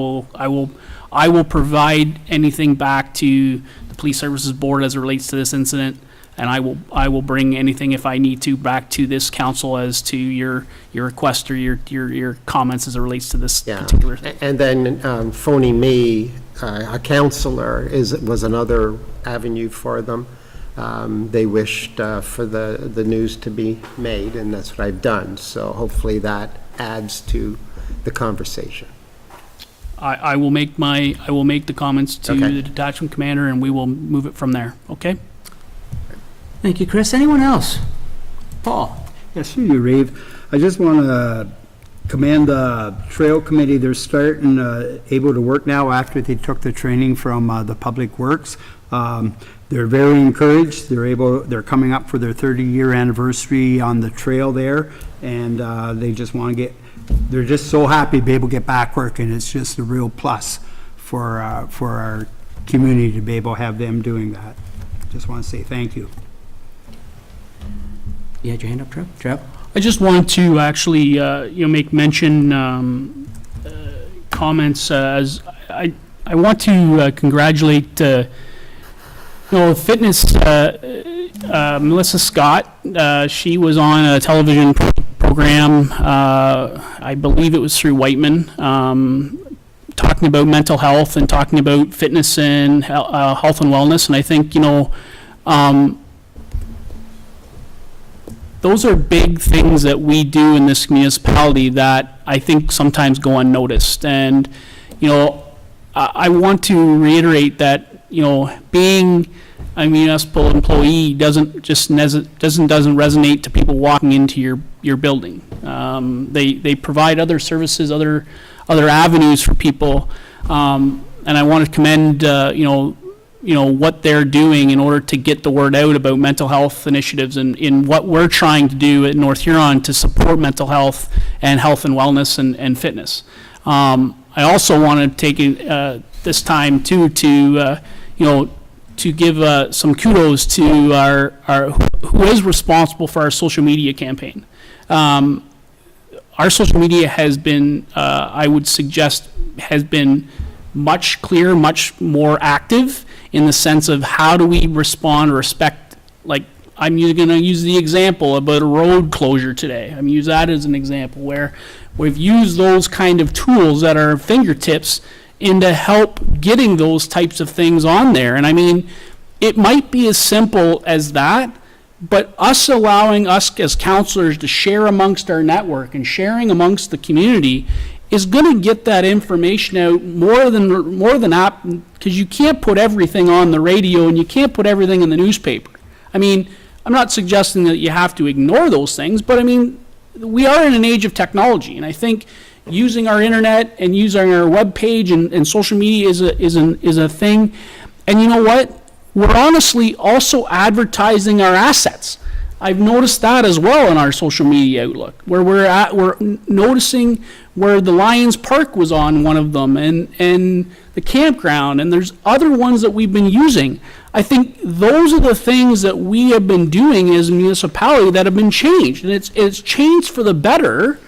will provide anything back to the Police Services Board as it relates to this incident, and I will bring anything, if I need to, back to this council as to your request or your comments as it relates to this Yeah. particular thing. And then phoning me, a counselor, was another avenue for them. They wished for the news to be made, and that's what I've done. So hopefully that adds to the conversation. I will make the comments to Okay. the detachment commander, and we will move it from there, okay? Thank you, Chris. Anyone else? Paul? Yes, through you, Reeve. I just want to commend the Trail Committee. They're starting, able to work now after they took the training from the Public Works. They're very encouraged. They're coming up for their 30-year anniversary on the trail there, and they just want to they're just so happy to be able to get back working. It's just a real plus for our community to be able to have them doing that. Just want to say thank you. You had your hand up, Trev? Trev? I just wanted to actually, make mention, comments, as I want to congratulate, fitness, Melissa Scott. She was on a television program, I believe it was through Whiteman, talking about mental health and talking about fitness and health and wellness. And I think, those are big things that we do in this municipality that I think sometimes go unnoticed. And, I want to reiterate that, being a municipal employee doesn't resonate to people walking into your building. They provide other services, other avenues for people. And I want to commend, what they're doing in order to get the word out about mental health initiatives and in what we're trying to do at North Huron to support mental health and wellness and fitness. I also want to take this time too to give some kudos to our who is responsible for our social media campaign. Our social media has been, I would suggest, has been much clearer, much more active in the sense of how do we respond or respect, like I'm going to use the example about a road closure today. I'm going to use that as an example where we've used those kind of tools at our fingertips into help getting those types of things on there. And I mean, it might be as simple as that, but allowing us as counselors to share amongst our network and sharing amongst the community is going to get that information out more than apt, because you can't put everything on the radio and you can't put everything in the newspaper. I mean, I'm not suggesting that you have to ignore those things, but I mean, we are in an age of technology, and I think using our internet and using our web page and social media is a thing. And you know what? We're honestly also advertising our assets. I've noticed that as well in our social media outlook, where we're noticing where the Lions Park was on one of them and the campground, and there's other ones that we've been using. I think those are the things that we have been doing as a municipality that have been changed, and it's changed for the better.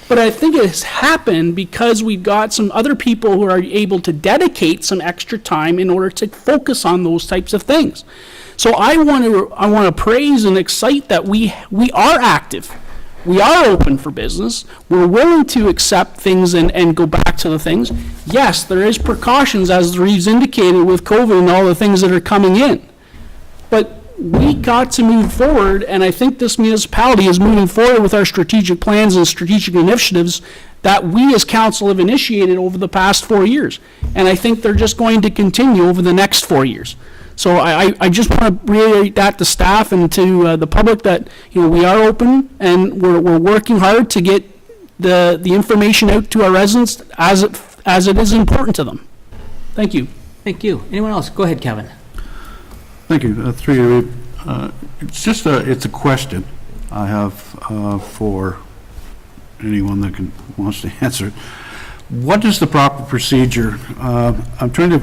But I think it has happened because we got some other people who are able to dedicate some extra time in order to focus on those types of things. So I want to praise and excite that we are active. We are open for business. We're willing to accept things and go back to the things. Yes, there is precautions, as Reeves indicated, with COVID and all the things that are coming in. But we got to move forward, and I think this municipality is moving forward with our strategic plans and strategic initiatives that we as council have initiated over the past 4 years. And I think they're just going to continue over the next 4 years. So I just want to reiterate that to staff and to the public that, we are open and we're working hard to get the information out to our residents as it is important to them. Thank you. Thank you. Anyone else? Go ahead, Kevin. Thank you. Through you, it's a question I have for anyone that wants to answer it. What is the proper procedure? I'm trying to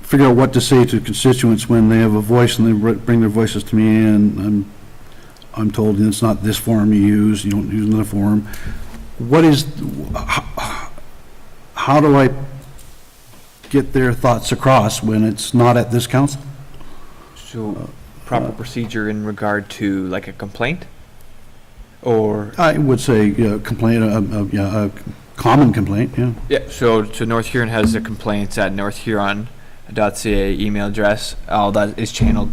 figure out what to say to constituents when they have a voice and they bring their voices to me, and I'm told it's not this form you use, you don't use another form. How do I get their thoughts across when it's not at this council? So, proper procedure in regard to like a complaint? Or? I would say complaint, a common complaint, yeah. Yeah, so North Huron has the complaints at northhuron.ca email address. All that is channeled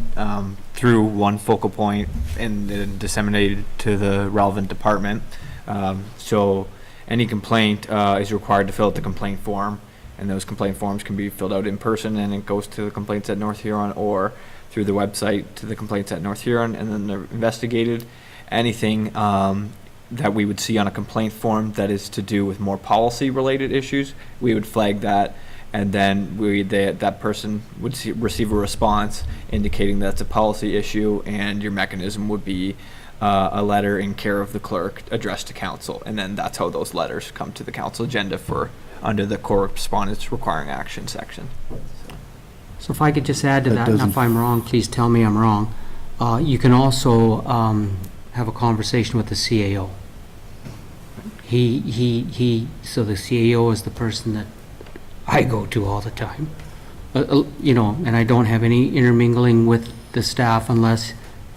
through one focal point and then disseminated to the relevant department. So any complaint is required to fill out the complaint form, and those complaint forms can be filled out in person, and it goes to the complaints at North Huron or through the website to the complaints at North Huron, and then they're investigated. Anything that we would see on a complaint form that is to do with more policy-related issues, we would flag that, and then that person would receive a response indicating that's a policy issue, and your mechanism would be a letter in care of the clerk addressed to council, and then that's how those letters come to the council agenda for under the correspondence requiring action section. So if I could just add to That that, and doesn't- if I'm wrong, please tell me I'm wrong. You can also have a conversation with the CAO. So the CAO is the person that I go to all the time. And I don't have any intermingling with the staff unless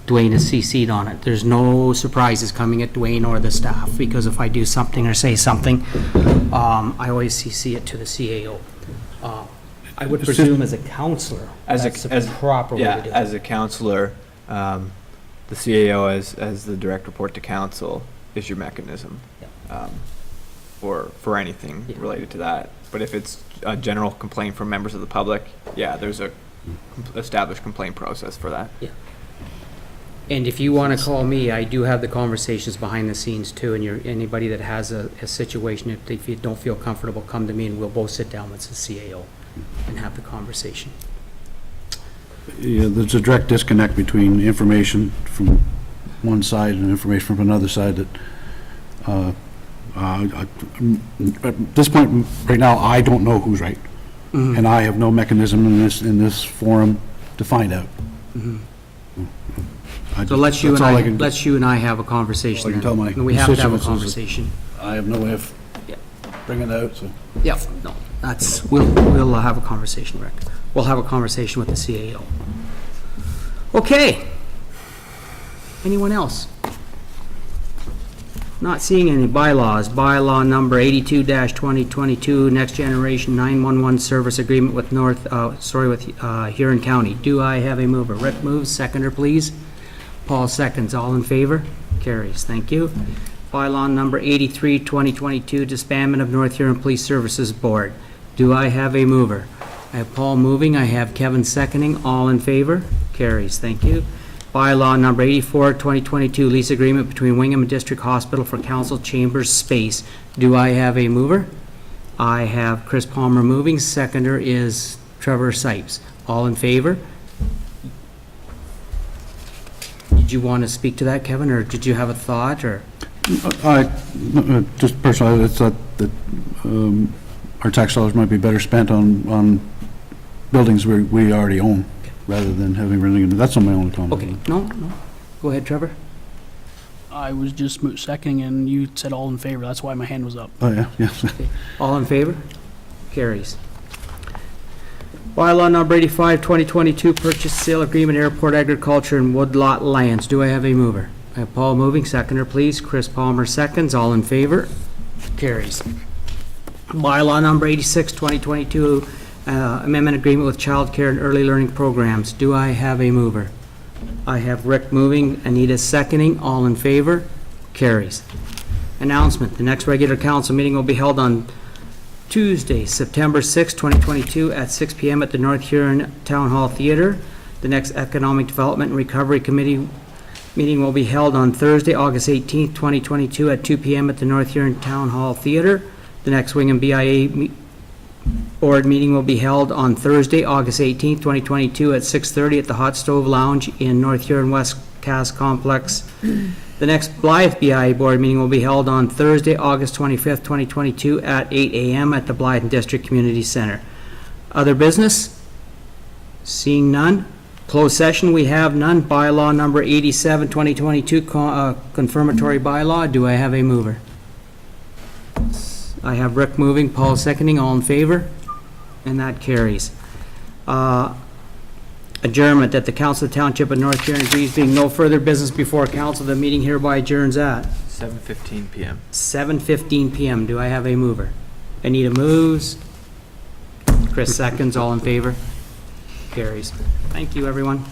Dwayne is CC'd on it. There's no surprises coming at Dwayne or the staff, because if I do something or say something, I always CC it to the CAO. I would presume as a counselor, that's the proper way to do it. As a counselor, the CAO as the direct report to council is your mechanism for anything related to that. But if it's a general complaint from members of the public, there's a established complaint process for that. Yeah. And if you want to call me, I do have the conversations behind the scenes too, and anybody that has a situation, if you don't feel comfortable, come to me and we'll both sit down with the CAO and have the conversation. Yeah, there's a direct disconnect between information from one side and information from another side that, at this point, right now, I don't know who's right. Mhm. And I have no mechanism in this forum to find out. Mhm. I- So let's you that's and all I, can- let's you and I have a conversation all I can then. tell my And we have to have a constituents is- conversation. I have no way of Yeah. bringing it out, so. Yeah, no, we'll have a conversation, Rick. We'll have a conversation with the CAO. Okay. Anyone else? Not seeing any bylaws. Bylaw number 82-2022, Next Generation 911 Service Agreement with Huron County. Do I have a mover? Rick moves, seconder, please. Paul seconds. All in favor? Carries. Thank you. Bylaw number 83-2022, Disbandment of North Huron Police Services Board. Do I have a mover? I have Paul moving. I have Kevin seconding. All in favor? Carries. Thank you. Bylaw number 84-2022, lease agreement between Wingham and District Hospital for council chambers space. Do I have a mover? I have Chris Palmer moving. Seconder is Trevor Sipes. All in favor? Did you want to speak to that, Kevin, or did you have a thought, or? Just personally, it's that our tax dollars might be better spent on buildings we already own, rather than having renting. That's not my only comment. Okay, no. Go ahead, Trevor. I was just seconding, and you said all in favor. That's why my hand was up. Oh, yeah, yes. All in favor? Carries. Bylaw number 85-2022, purchase sale agreement, airport agriculture and woodlot lands. Do I have a mover? I have Paul moving, seconder please. Chris Palmer seconds. All in favor? Carries. Bylaw number 86-2022, amendment agreement with child care and early learning programs. Do I have a mover? I have Rick moving, Anita seconding. All in favor? Carries. Announcement. The next regular council meeting will be held on Tuesday, September 6, 2022 at 6 p.m. at the North Huron Town Hall Theater. The next Economic Development and Recovery Committee meeting will be held on Thursday, August 18, 2022 at 2 p.m. at the North Huron Town Hall Theater. The next Wingham BIA Board meeting will be held on Thursday, August 18, 2022 at 6:30 at the Hot Stove Lounge in North Huron West Cass Complex. The next Blythe BIA Board meeting will be held on Thursday, August 25th, 2022 at 8 a.m. at the Blythe District Community Center. Other business? Seeing none. Closed session, we have none. Bylaw number 87, 2022, confirmatory bylaw. Do I have a mover? I have Rick moving, Paul seconding. All in favor? And that carries. Adjournment, that the Council of the Township of North Sharon agrees being no further business before council, the meeting hereby adjourns at 7:15 PM. 7:15 PM. Do I have a mover? Anita moves. Chris seconds. All in favor? Carries. Thank you, everyone.